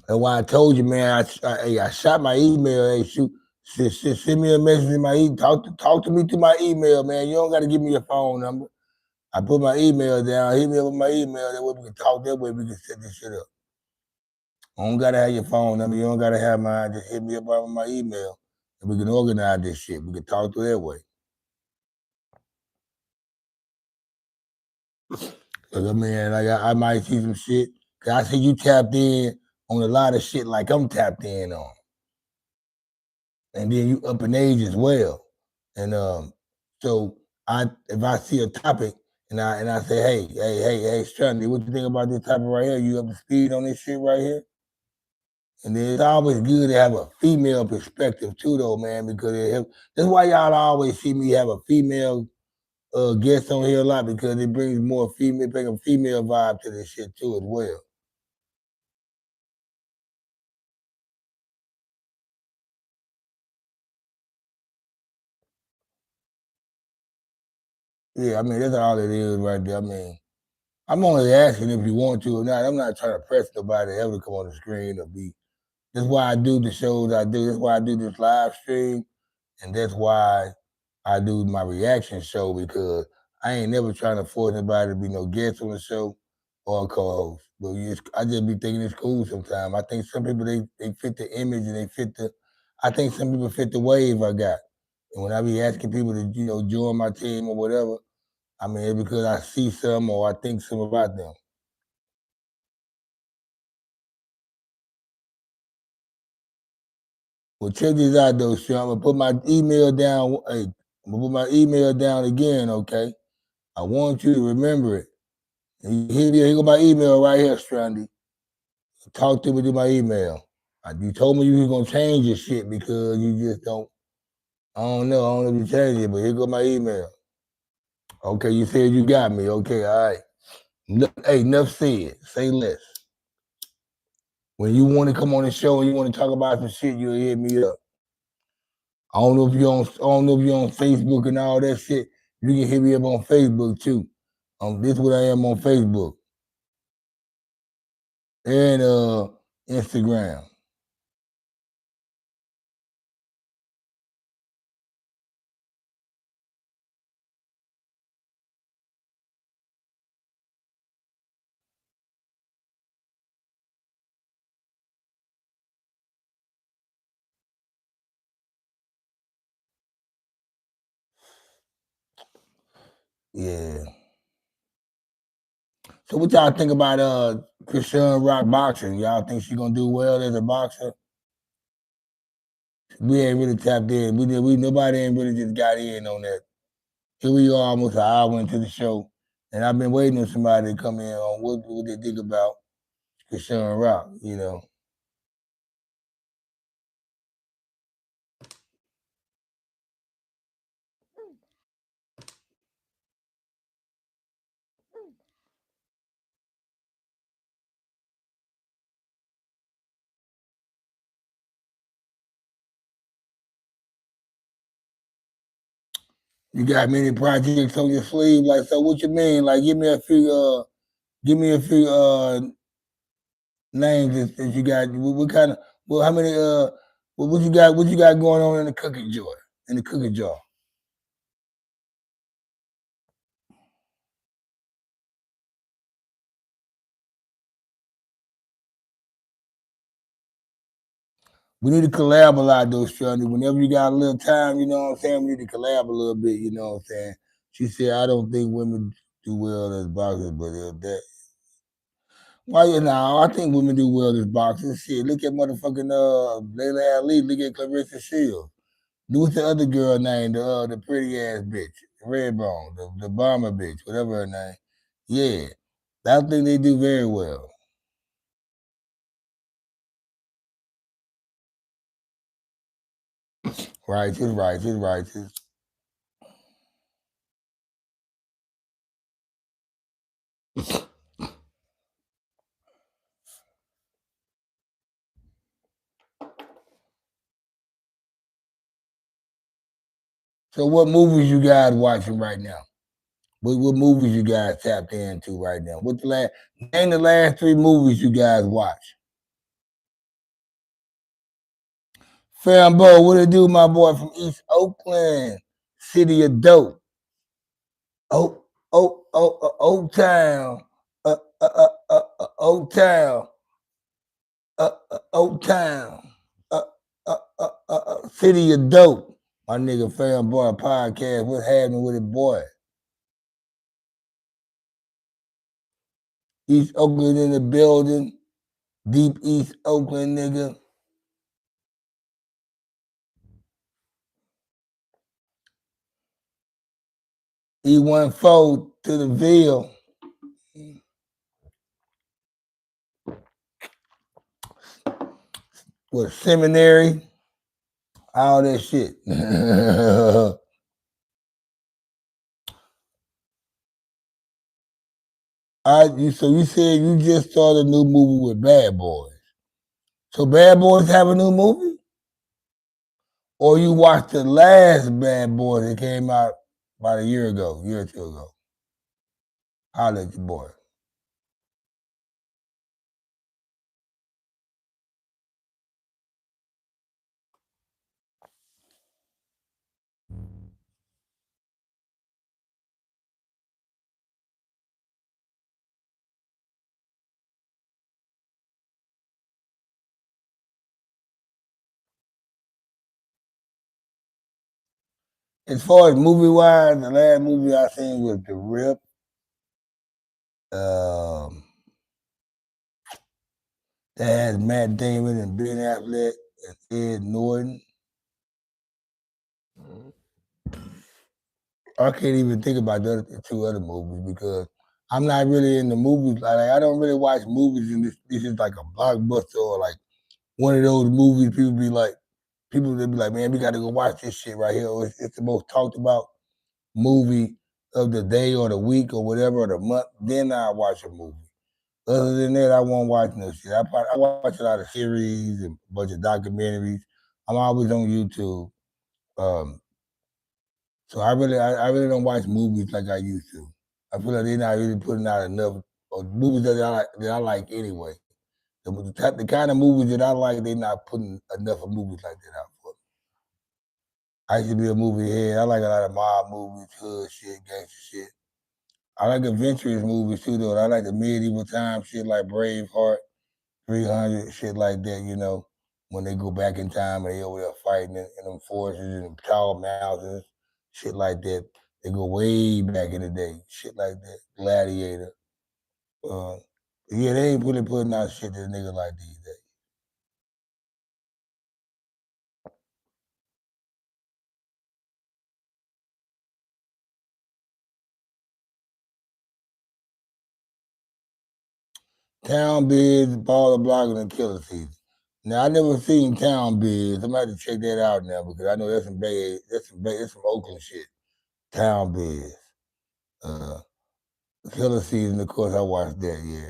S1: That's why I told you, man. I shot my email. Hey, send me a message in my email. Talk to me through my email, man. You don't got to give me your phone number. I put my email down. Hit me up with my email. That way we can talk. That way we can set this shit up. I don't gotta have your phone number. You don't gotta have mine. Just hit me up with my email, and we can organize this shit. We can talk through that way. Cause I mean, like I might see some shit. Cause I see you tapped in on a lot of shit like I'm tapped in on. And then you up in age as well. And so if I see a topic and I say, hey, Strandy, what you think about this topic right here? You up to speed on this shit right here? And then it's always good to have a female perspective too, though, man, because that's why y'all always see me have a female guest on here a lot, because it brings more bring a female vibe to this shit too as well. Yeah, I mean, that's all it is right there. I mean, I'm only asking if you want to or not. I'm not trying to press nobody to ever come on the screen or be. That's why I do the shows I do. That's why I do this live stream. And that's why I do my reaction show, because I ain't never trying to force anybody to be no guest on the show or a co-host. But I just be thinking it's cool sometimes. I think some people they fit the image and they fit the. I think some people fit the wave I got. And when I be asking people to join my team or whatever, I mean it's because I see some or I think some about them. Well, check this out though, Sean. I'm gonna put my email down. Hey, I'm gonna put my email down again, okay? I want you to remember it. Here go my email right here, Strandy. Talk to me through my email. You told me you was gonna change your shit because you just don't. I don't know. I don't know if you changed it, but here go my email. Okay, you said you got me. Okay, all right. Hey, enough said. Say less. When you want to come on the show and you want to talk about some shit, you'll hit me up. I don't know if you're on. I don't know if you're on Facebook and all that shit. You can hit me up on Facebook too. This is what I am on Facebook and Instagram. Yeah. So what y'all think about Chrisean Rock boxing? Y'all think she gonna do well as a boxer? We ain't really tapped in. Nobody ain't really just got in on that. Here we are almost an hour into the show. And I've been waiting on somebody to come in on what they think about Chrisean Rock, You got many projects on your sleeve, like so what you mean? Like give me a few names that you got. What kind of how many what you got going on in the cookie jar? In the cookie jar. We need to collab a lot though, Shirley. Whenever you got a little time, you know what I'm saying? We need to collab a little bit, you know what I'm saying? She said, I don't think women do well as boxers, but that. Why you know? I think women do well as boxers. Shit, look at motherfucking Layla Ali. Look at Clarissa Shields. What's the other girl name? The pretty ass bitch, Redbone, the bomber bitch, whatever her name. Yeah, I think they do very well. Righteous, righteous, righteous. So, what movies you guys watching right now? What movies you guys tapped into right now? What the last name the last three movies you guys watch? Fambo, what it do, my boy from East Oakland, City of Dope, Oak Town, Oak Town, Oak Town, City of Dope. My nigga Famboy podcast. What's happening with it, boy? East Oakland in the building. Deep East Oakland, nigga. E14 to the Ville. With seminary, all that shit. So you said you just saw the new movie with Bad Boys. So Bad Boys have a new movie? Or you watched the last Bad Boys that came out about a year or two ago? I'll let you boy. As far as movie wise, the last movie I seen was The Rip. That has Matt Damon and Ben Affleck and Ed Norton. I can't even think about the two other movies because I'm not really in the movies. Like I don't really watch movies, and this is like a blockbuster or like one of those movies. People be like, man, we got to go watch this shit right here. It's the most talked about movie of the day or the week or whatever or the month. Then I watch a movie. Other than that, I won't watch no shit. I watch a lot of series and a bunch of documentaries. I'm always on YouTube. So I really don't watch movies like I used to. I feel like they're not really putting out enough movies that I like anyway. The kind of movies that I like, they're not putting enough of movies like that out for me. I used to be a movie head. I like a lot of mob movies, hood shit, gangster shit. I like adventurous movies too, though. I like the medieval time shit like Braveheart, 300, shit like that, you know, when they go back in time and they over there fighting in them forests and tall mountains, shit like that. They go way back in the day, shit like that. Gladiator. Yeah, they ain't really putting out shit that niggas like these days. Town Biz, Ball the Blocker, and Killer Season. Now I never seen Town Biz. I'm gonna have to check that out now because I know that's some Oakland shit. Town Biz. Uh, Killer Season, of course, I watched that. Yeah.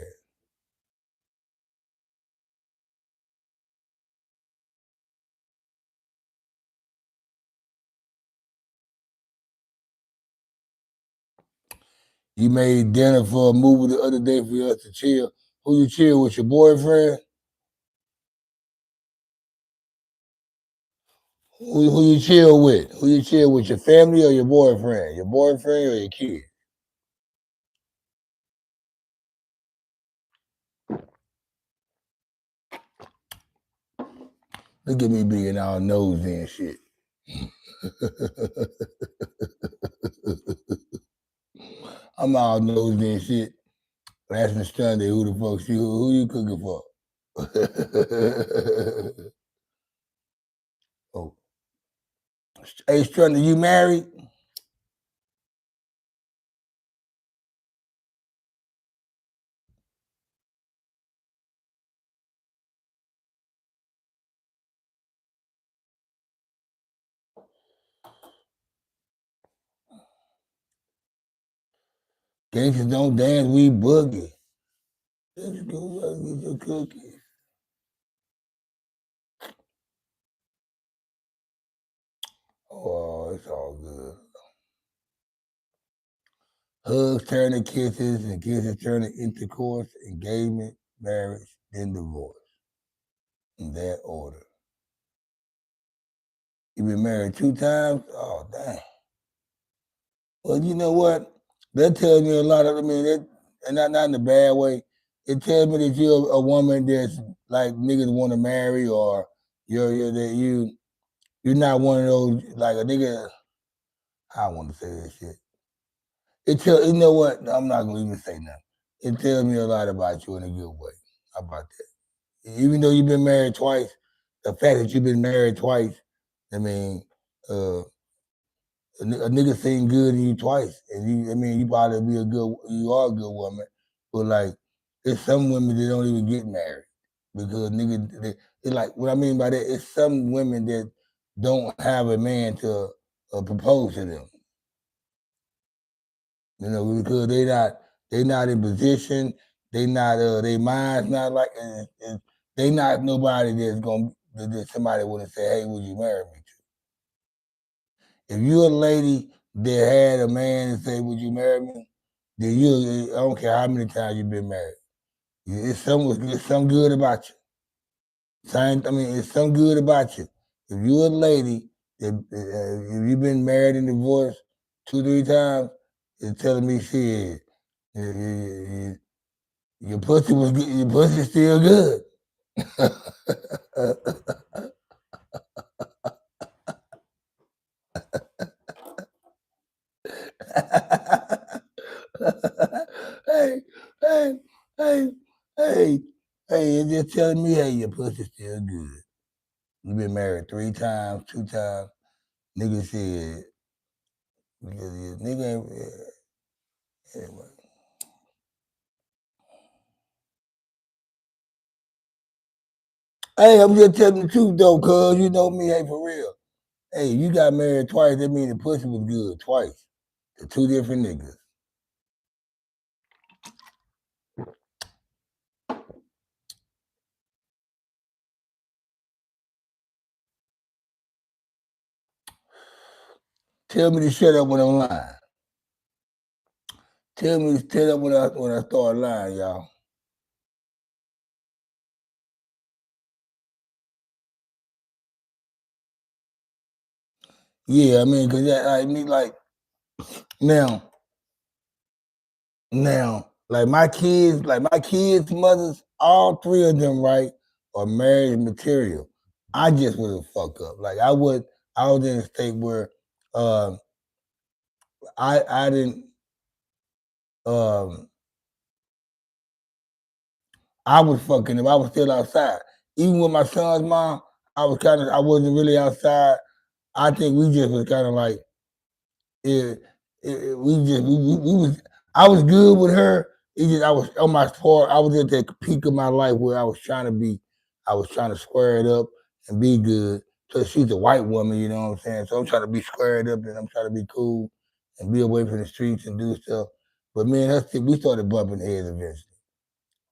S1: You made dinner for a movie the other day for us to chill. Who you chill with? Your boyfriend? Who you chill with? Who you chill with? Your family or your boyfriend? Your boyfriend or your kid? Look at me being all nosy and shit. I'm all nosy and shit. Last Sunday, who the fuck you? Who you cooking for? Oh, hey, Strunner, you married? Gangsters don't dance, we boogie. Let's go get your cookies. Oh, it's all good. Hugs turn to kisses, and kisses turn to intercourse, engagement, marriage, then divorce. In that order. You been married 2 times? Oh, dang. Well, you know what? That tells me a lot of, and not in a bad way. It tells me that you're a woman that's like niggas want to marry, or you're not one of those like a nigga. I don't want to say that shit. You know what? I'm not gonna even say nothing. It tells me a lot about you in a good way. How about that? Even though you've been married twice, the fact that you've been married twice, I mean, a nigga seen good in you twice, and you probably you are a good woman, but like, there's some women that don't even get married because it's like what I mean by that. It's some women that don't have a man to propose to them, because they not in position, their mind's not like, and they not nobody that somebody would have said, hey, would you marry me? If you're a lady that had a man and say, would you marry me? Then I don't care how many times you've been married. It's some good about you. It's some good about you. If you're a lady, if you've been married and divorced 2, 3 times, it's telling me shit. Your pussy was good, your pussy's still good. hey, hey, hey, hey, hey, it's just telling me, hey, your pussy's still good. You been married 3 times, 2 times. Nigga said, nigga ain't, anyway. Hey, I'm just telling the truth though, cuz you know me, hey, for real. Hey, you got married twice, that means the pussy was good twice. To 2 different niggas. Tell me to shut up when I'm lying. Tell me to shut up when I start lying, y'all. Yeah, I mean, cause that, I mean, like now, like my kids' mothers, all 3 of them, right, are marriage material. I just was a fuck up. Like I was in a state where I didn't I was fucking if I was still outside. Even with my son's mom, I wasn't really outside. I think we just was kind of like it, we was I was good with her. It just I was on my part. I was at that peak of my life where I was trying to square it up and be good. So she's a white woman, you know what I'm saying? So I'm trying to be squared up and I'm trying to be cool and be away from the streets and do stuff. But man, we started bumping heads eventually.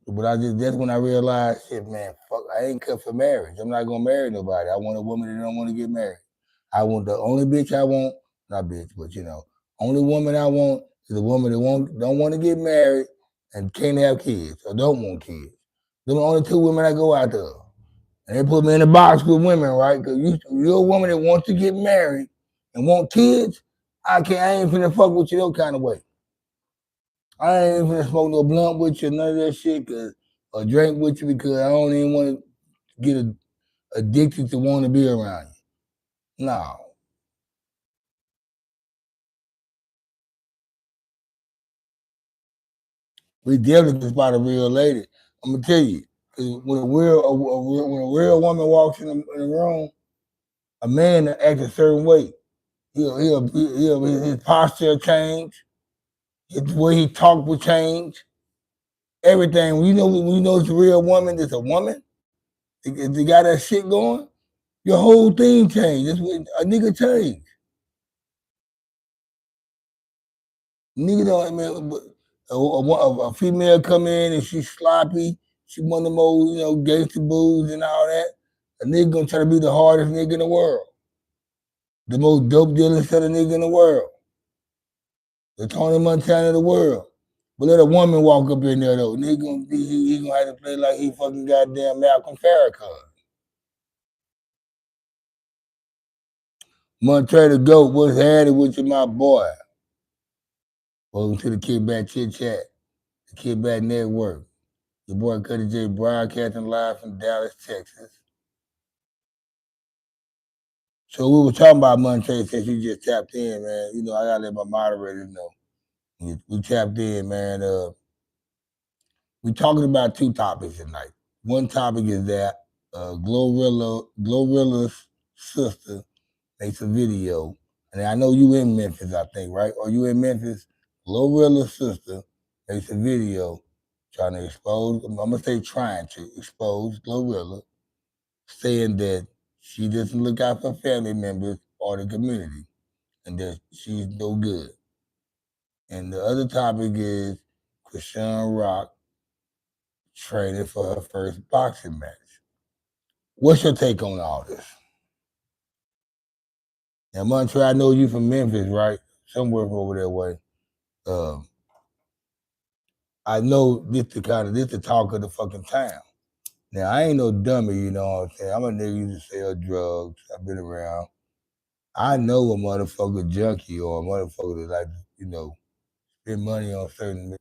S1: But that's when I realized, shit, man, fuck, I ain't cut for marriage. I'm not gonna marry nobody. I want a woman that don't want to get married. I want the only bitch I want, not bitch, but only woman I want is a woman that don't want to get married and can't have kids or don't want kids. Them are the only 2 women I go after. And they put me in a box with women, right? Because you're a woman that wants to get married and want kids. I ain't finna fuck with you no kind of way. I ain't even finna smoke no blunt with you, none of that shit, or drink with you because I don't even want to get addicted to want to be around you. No. We definitely can spot a real lady. I'm gonna tell you, when when a real woman walks in the room, a man acts a certain way. His posture change, the way he talk will change. Everything. When you know it's a real woman, it's a woman. They got that shit going. Your whole thing changed. That's what a nigga changed. Nigga don't, man, a female come in and she's sloppy. She one of the most, gangster boos and all that. A nigga gonna try to be the hardest nigga in the world. The most dope dealing set of nigga in the world. The Tony Montana of the world. But let a woman walk up in there though. Nigga he gonna have to play like he fucking goddamn Malcolm Farrakhan. Montana Goat, what's happening with you, my boy? Welcome to the Kickback Chit Chat, the Kickback Network. Your boy Cuddy J broadcasting live from Dallas, Texas. So we were talking about Monte since you just tapped in, man. I gotta let my moderators know. We tapped in, man. We talking about 2 topics tonight. One topic is that Glorilla's sister makes a video, and I know you in Memphis, I think, right? Are you in Memphis? Glorilla's sister makes a video trying to expose. I'm gonna say trying to expose Glorilla, saying that she doesn't look out for family members or the community, and that she's no good. And the other topic is Chrisean Rock training for her first boxing match. What's your take on all this? Now, Montreal, I know you from Memphis, right? Somewhere from over that way. Um, I know this the talk of the fucking town. Now, I ain't no dummy, you know what I'm saying? I'm a nigga who used to sell drugs. I've been around. I know a motherfucker junkie or a motherfucker that like, spend money on certain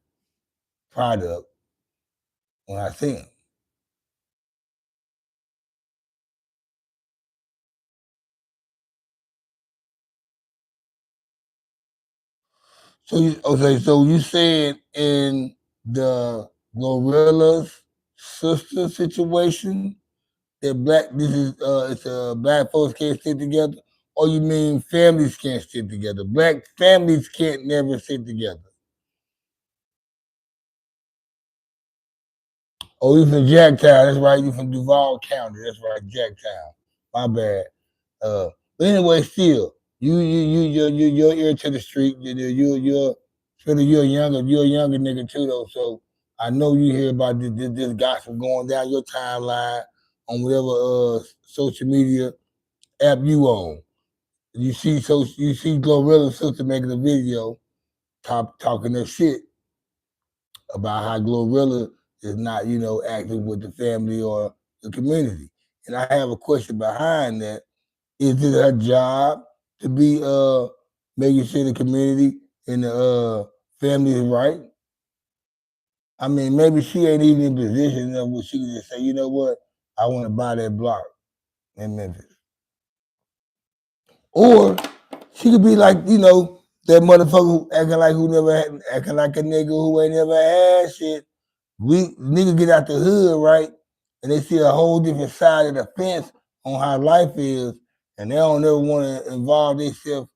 S1: product when I see him. So you okay? So you said in the Glorilla's sister situation that it's black folks can't stick together, or you mean families can't stick together? Black families can't never stick together. Oh, you from Jacktown? That's right. You from Duval County? That's right, Jacktown. My bad. Uh, but anyway, still, you're ear to the street. You're a younger nigga too though. So I know you hear about this gospel going down your timeline on whatever social media app you own. You see Glorilla's sister making a video talking her shit about how Glorilla is not, active with the family or the community. And I have a question behind that. Is it her job to be making sure the community and the family is right? I mean, maybe she ain't even in position of where she can just say, you know what, I want to buy that block in Memphis. Or she could be like, that motherfucker acting like a nigga who ain't never had shit. We nigga get out the hood, right? And they see a whole different side of the fence on how life is, and they don't ever want to involve themselves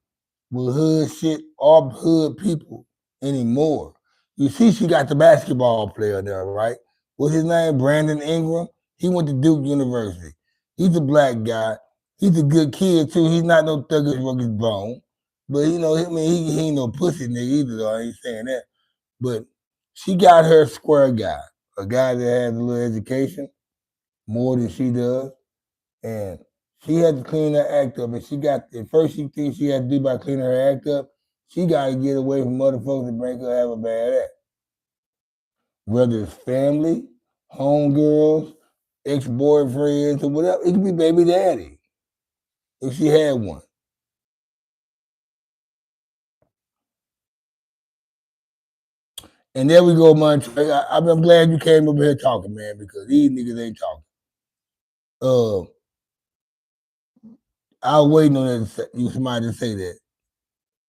S1: with hood shit or hood people anymore. You see, she got the basketball player there, right? What's his name? Brandon Ingram. He went to Duke University. He's a black guy. He's a good kid too. He's not no thuggish rugged bone, but he ain't no pussy nigga either. Though I ain't saying that. But she got her square guy, a guy that has a little education, more than she does, and she had to clean her act up. And at first she thinks she had to do by cleaning her act up. She got to get away from other folks that make her have a bad act. Whether it's family, homegirls, ex-boyfriends, or whatever. It could be baby daddy if she had one. And there we go, Montre. I'm glad you came over here talking, man, because these niggas ain't talking. I was waiting on somebody to say that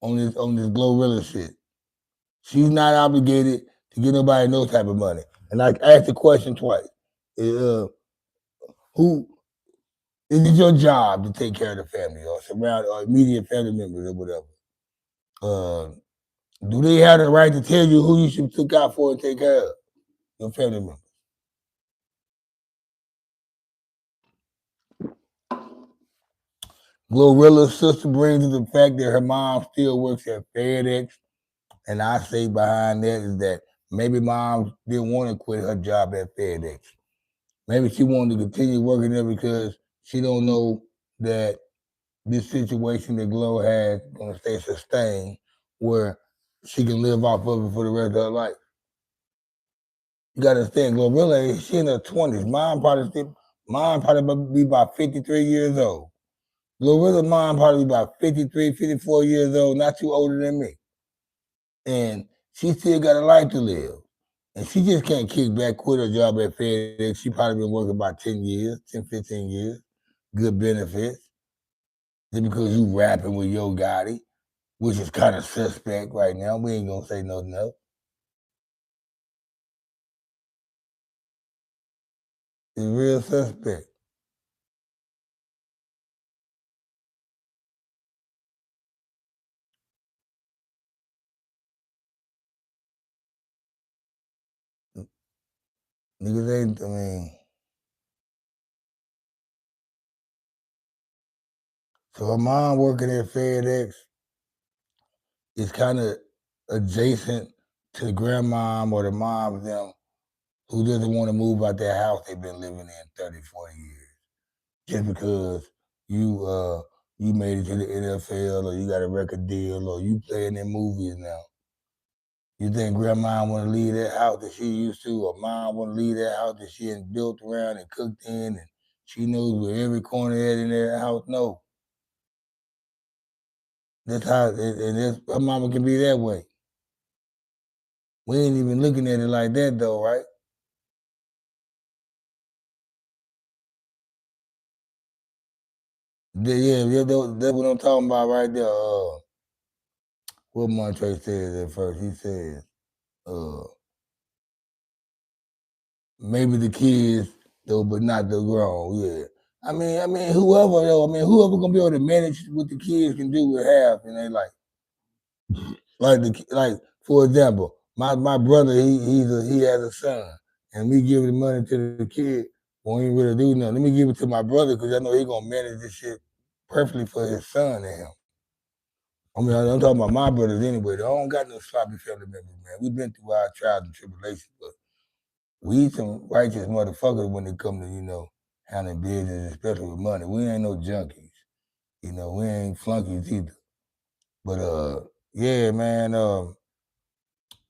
S1: on this Glorilla shit. She's not obligated to give nobody no type of money. And I asked the question twice. Who is it your job to take care of the family or surround or immediate family members or whatever? Uh, do they have the right to tell you who you should look out for and take care of your family members? Glorilla's sister brings up the fact that her mom still works at FedEx, and I say behind that is that maybe mom didn't want to quit her job at FedEx. Maybe she wanted to continue working there because she don't know that this situation that Glow has gonna stay sustained, where she can live off of it for the rest of her life. You gotta understand, Glorilla, she in her 20s. Mom probably be about 53 years old. Glorilla's mom probably be about 53, 54 years old, not too older than me. And she still got a life to live. And she just can't kick back, quit her job at FedEx. She probably been working about 10 years, 10, 15 years, good benefits. Just because you rapping with Yo Gotti, which is kind of suspect right now. We ain't gonna say nothing else. It's real suspect. Niggas ain't, so her mom working at FedEx is kind of adjacent to the grandmom or the mom of them who doesn't want to move out their house they've been living in 30, 40 years. Just because you made it to the NFL or you got a record deal or you playing in movies now. You think grandma want to leave that house that she used to, or mom want to leave that house that she had built around and cooked in, and she knows where every corner is in their house? No, that's how, and that's, her mama can be that way. We ain't even looking at it like that though, right? Yeah, that's what I'm talking about right there. what Montre said at first. He said, maybe the kids though, but not the grown. Yeah. I mean, whoever though. I mean, whoever gonna be able to manage what the kids can do with half, and they like for example, my brother he has a son, and we give the money to the kid. Won't even really do nothing. Let me give it to my brother because I know he gonna manage this shit perfectly for his son and him. I mean, I'm talking about my brothers anyway. I don't got no sloppy family members, man. We've been through our trials and tribulations, but we some righteous motherfuckers when it come to, handling business, especially with money. We ain't no junkies. We ain't flunkies either. But yeah, man, okay,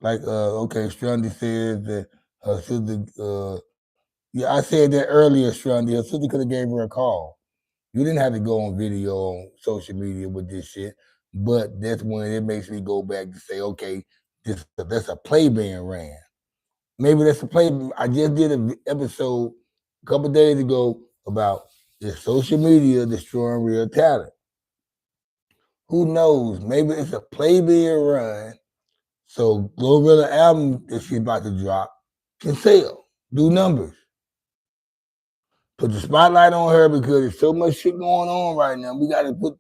S1: Strundy says that her sister, yeah, I said that earlier, Strundy. Her sister could have gave her a call. You didn't have to go on video on social media with this shit, but that's when it makes me go back to say, okay, that's a play being ran. Maybe that's a play. I just did an episode a couple days ago about the social media destroying real talent. Who knows? Maybe it's a play being run. So Glorilla album that she's about to drop can sell, do numbers. Put the spotlight on her because there's so much shit going on right now. We got to put.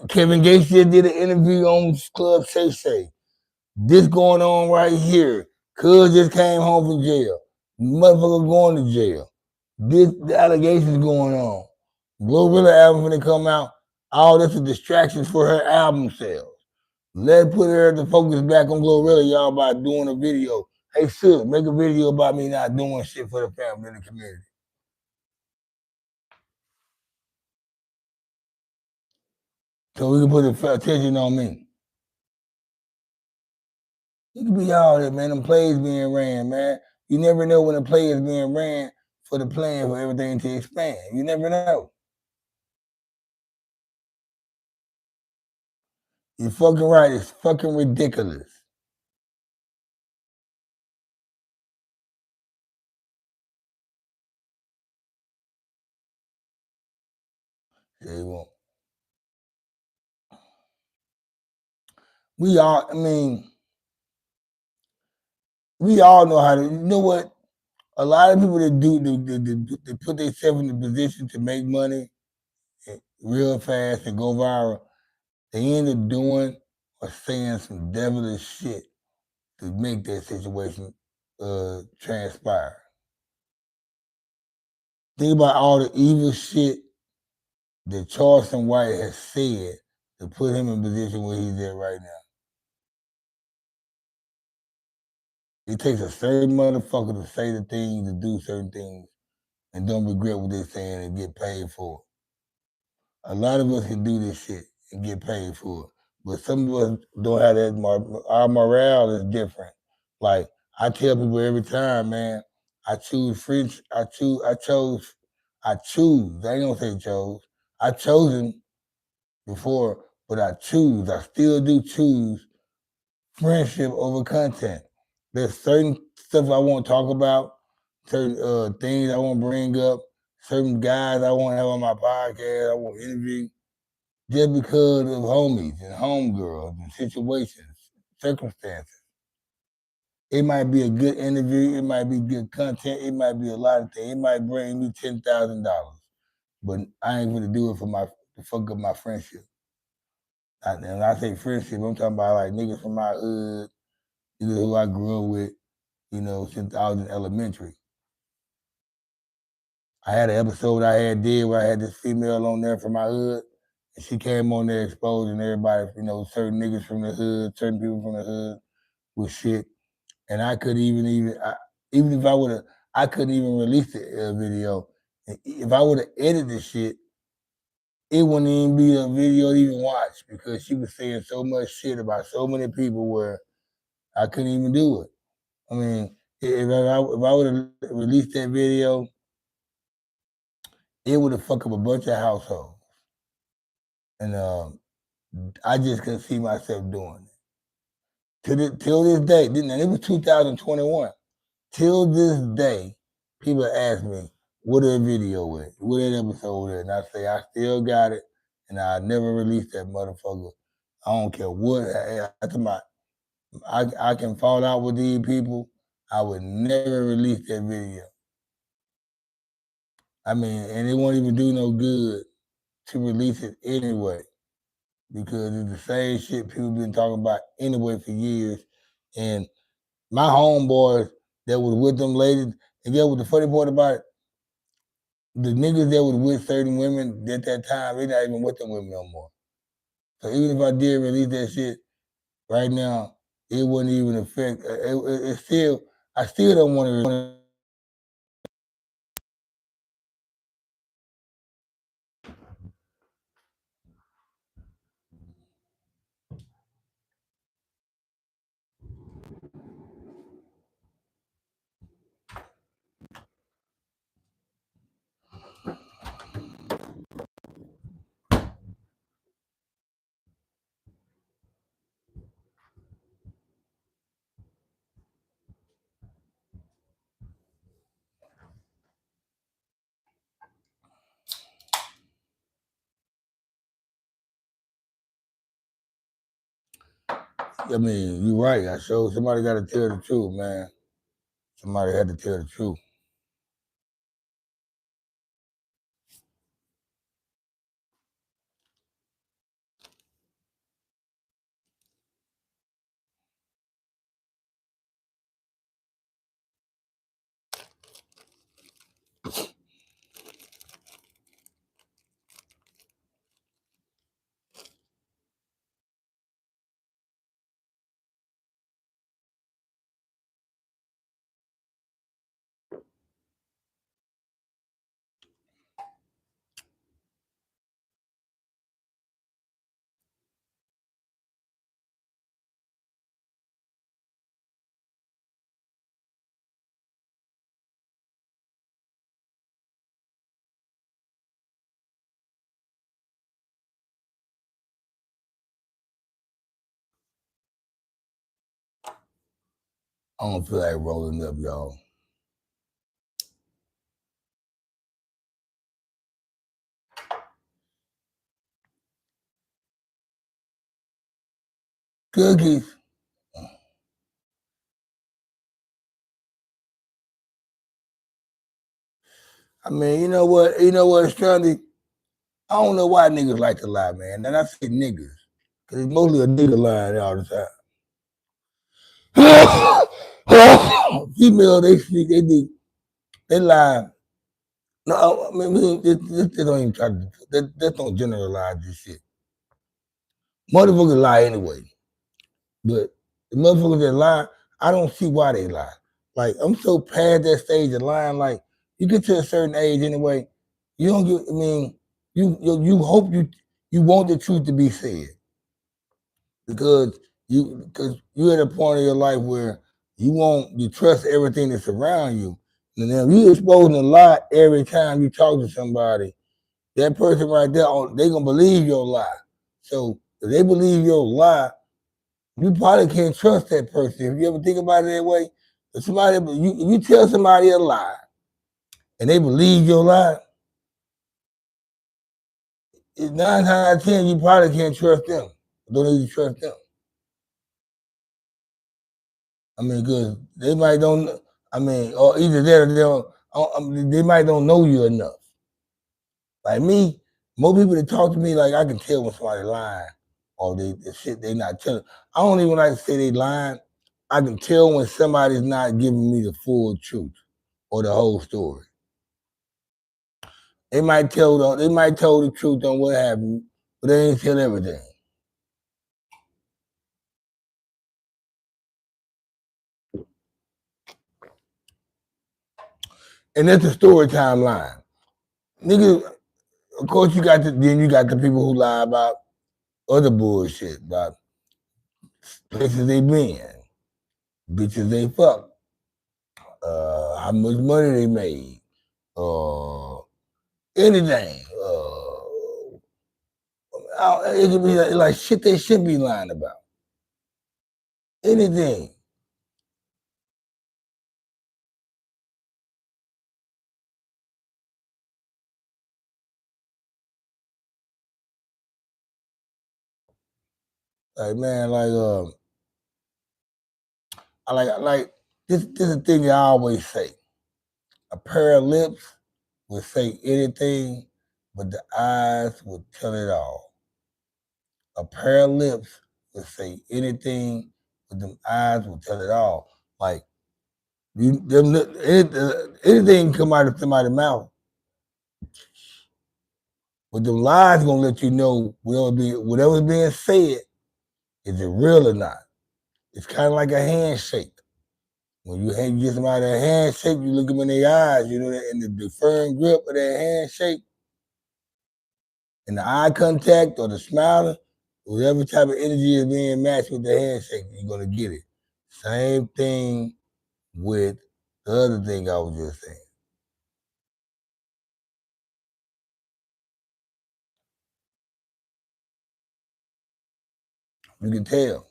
S1: Kevin Gates just did an interview on Club Shay Shay. This going on right here. Cuz just came home from jail. Motherfucker going to jail. The allegations going on. Glorilla album when it come out. All this is distractions for her album sales. Let's put her to focus back on Glorilla, y'all, by doing a video. Hey, sis, make a video about me not doing shit for the family and the community. So we can put attention on me. It could be all that, man. Them plays being ran, man. You never know when a play is being ran for the plan for everything to expand. You never know. You're fucking right. It's fucking ridiculous. They won't. We all, I mean, we all know how to, you know what? A lot of people that do, they put themselves in the position to make money real fast and go viral, they end up doing or saying some devilish shit to make that situation transpire. Think about all the evil shit that Charleston White has said to put him in a position where he's at right now. It takes a certain motherfucker to say the things, to do certain things, and don't regret what they're saying and get paid for it. A lot of us can do this shit and get paid for it. But some of us don't have that. Our morale is different. Like I tell people every time, man, I choose French. I choose. I choose. I ain't gonna say chose. I chosen before, but I choose. I still do choose friendship over content. There's certain stuff I won't talk about, certain things I won't bring up, certain guys I won't have on my podcast, I won't interview, just because of homies and homegirls and situations, circumstances. It might be a good interview, it might be good content, it might be a lot of things. It might bring me $10,000, but I ain't gonna do it to fuck up my friendship. And when I say friendship, I'm talking about like niggas from my hood, niggas who I grew up with, since I was in elementary. I had an episode where I had this female on there from my hood, and she came on there exposing everybody, certain niggas from the hood, certain people from the hood with shit. And I couldn't even if I would have, I couldn't even release the video. If I would have edited the shit, it wouldn't even be a video to even watch because she was saying so much shit about so many people where I couldn't even do it. I mean, if I would have released that video, it would have fucked up a bunch of households. And I just couldn't see myself doing it. Till this day, and it was 2021. Till this day, people ask me, what that video with? What that episode with? And I say, I still got it, and I never released that motherfucker I don't care what. I can fall out with these people. I would never release that video. I mean, and it won't even do no good to release it anyway, because it's the same shit people been talking about anyway for years. And my homeboys that was with them ladies, and get what the funny part about it, the niggas that was with certain women at that time, they not even with them women no more. So even if I did release that shit right now, it wouldn't even affect. It still, I still don't want to. I mean, you're right. I showed somebody got to tell the truth, man. Somebody had to tell the truth. I don't feel like rolling up, y'all. Cookies. I mean, you know what? You know what, Strandy? I don't know why niggas like to lie, man. And I say niggas, because it's mostly a nigga lying all the time. Female, they speak, they lie. No, I mean, they don't even try to, they don't generalize this shit. Motherfuckers lie anyway. But the motherfuckers that lie, I don't see why they lie. Like, I'm so past that stage of lying. Like, you get to a certain age anyway, you don't get, I mean, you hope you want the truth to be said. Because you at a point in your life where you trust everything that's around you. And then if you exposing a lie every time you talk to somebody, that person right there, they gonna believe your lie. So if they believe your lie, you probably can't trust that person. If you ever think about it that way, if you tell somebody a lie and they believe your lie, it's 9 times out of 10 you probably can't trust them. Don't need to trust them. I mean, because they might don't. I mean, or either that or they don't. They might don't know you enough. Like me, most people that talk to me, like I can tell when somebody lying or the shit they not telling. I don't even like to say they lying. I can tell when somebody's not giving me the full truth or the whole story. They might tell the truth on what happened, but they ain't tell everything. And that's a story time line. Nigga, of course you got the people who lie about other bullshit, about places they been, bitches they fuck, how much money they made, anything. It could be like shit they should be lying about. Anything. Like man, I like this is the thing I always say. A pair of lips will say anything, but the eyes will tell it all. A pair of lips will say anything, but them eyes will tell it all. Like anything come out of somebody's mouth, but the lies gonna let you know whatever's being said, is it real or not. It's kind of like a handshake. When you get somebody a handshake, you look them in their eyes, you know, and the firm grip of that handshake, and the eye contact or the smiling, whatever type of energy is being matched with the handshake, you're gonna get it. Same thing with the other thing I was just saying. You can tell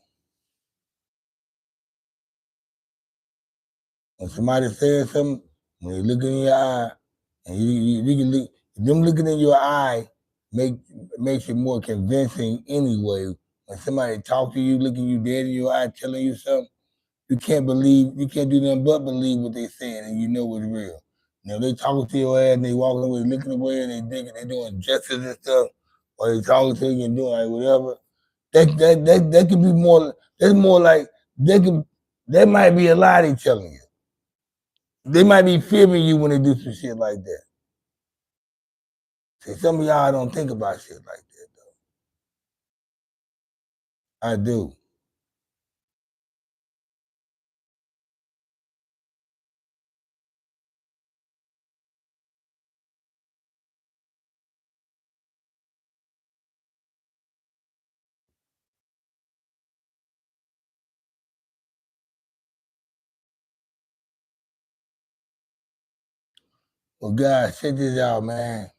S1: when somebody says something, when they look in your eye, and you can look, them looking in your eye makes it more convincing anyway. When somebody talk to you, looking you dead in your eye, telling you something, you can't do nothing but believe what they saying, and you know it's real. You know, they talking to your ass and they walking away, looking away, and they doing gestures and stuff, or they talking to you and doing like whatever. That could be more. That's more like that might be a lie they telling you. They might be fearing you when they do some shit like that. See, some of y'all don't think about shit like that though. I do. Well, guys, check this out, man.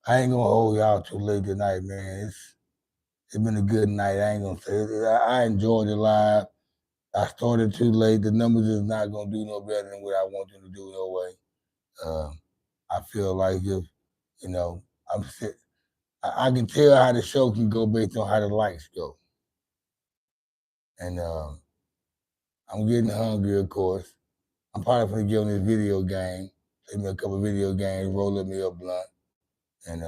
S1: I ain't gonna hold y'all too late tonight, man. It's been a good night. I ain't gonna say it. I enjoyed it live. I started too late. The numbers is not gonna do no better than what I want them to do no way. I feel like if you know, I'm sit, I can tell how the show can go based on how the likes go, and I'm getting hungry, of course. I'm probably gonna get on this video game, play me a couple video games, roll up me a blunt, and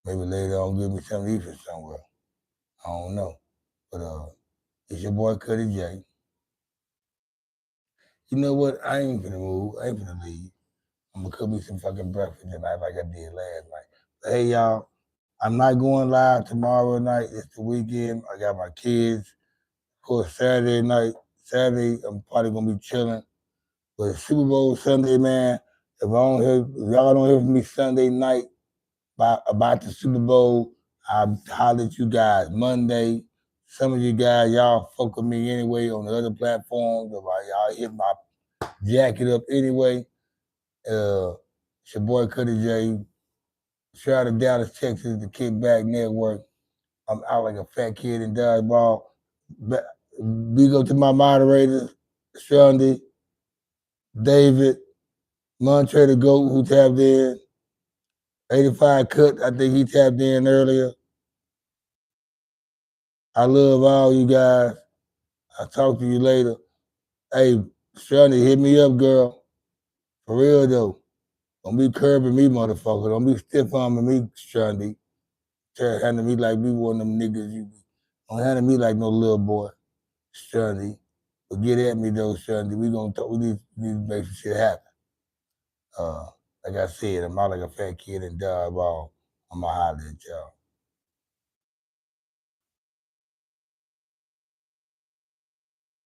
S1: maybe later on give me something to eat from somewhere. I don't know, but it's your boy Cuddy J. You know what? I ain't finna move. I ain't finna leave. I'm gonna cook me some fucking breakfast tonight like I did last night. But hey y'all, I'm not going live tomorrow night. It's the weekend. I got my kids. Of course, Saturday, I'm probably gonna be chilling. But Super Bowl Sunday, man. If y'all don't hear from me Sunday night about the Super Bowl, I'll holler at you guys Monday. Some of you guys, y'all fuck with me anyway on the other platforms. Or y'all hit my jacket up anyway. It's your boy Cuddy J. Shout out to Dallas, Texas, the Kickback Network. I'm out like a fat kid in dodgeball. Big up to my moderators, Shundi, David, Montre the Goat, who tapped in. 85 Cut, I think he tapped in earlier. I love all you guys. I'll talk to you later. Hey, Shundi, hit me up, girl. For real though. Don't be curbing me, motherfucker. Don't be stiff arming me, Shundi. Handle me like me one of them niggas. You don't handle me like no little boy, Shundi. But get at me though, Shundi. We gonna talk. We need to make some shit happen. Like I said, I'm out like a fat kid and dodgeball. I'm going to holler at y'all.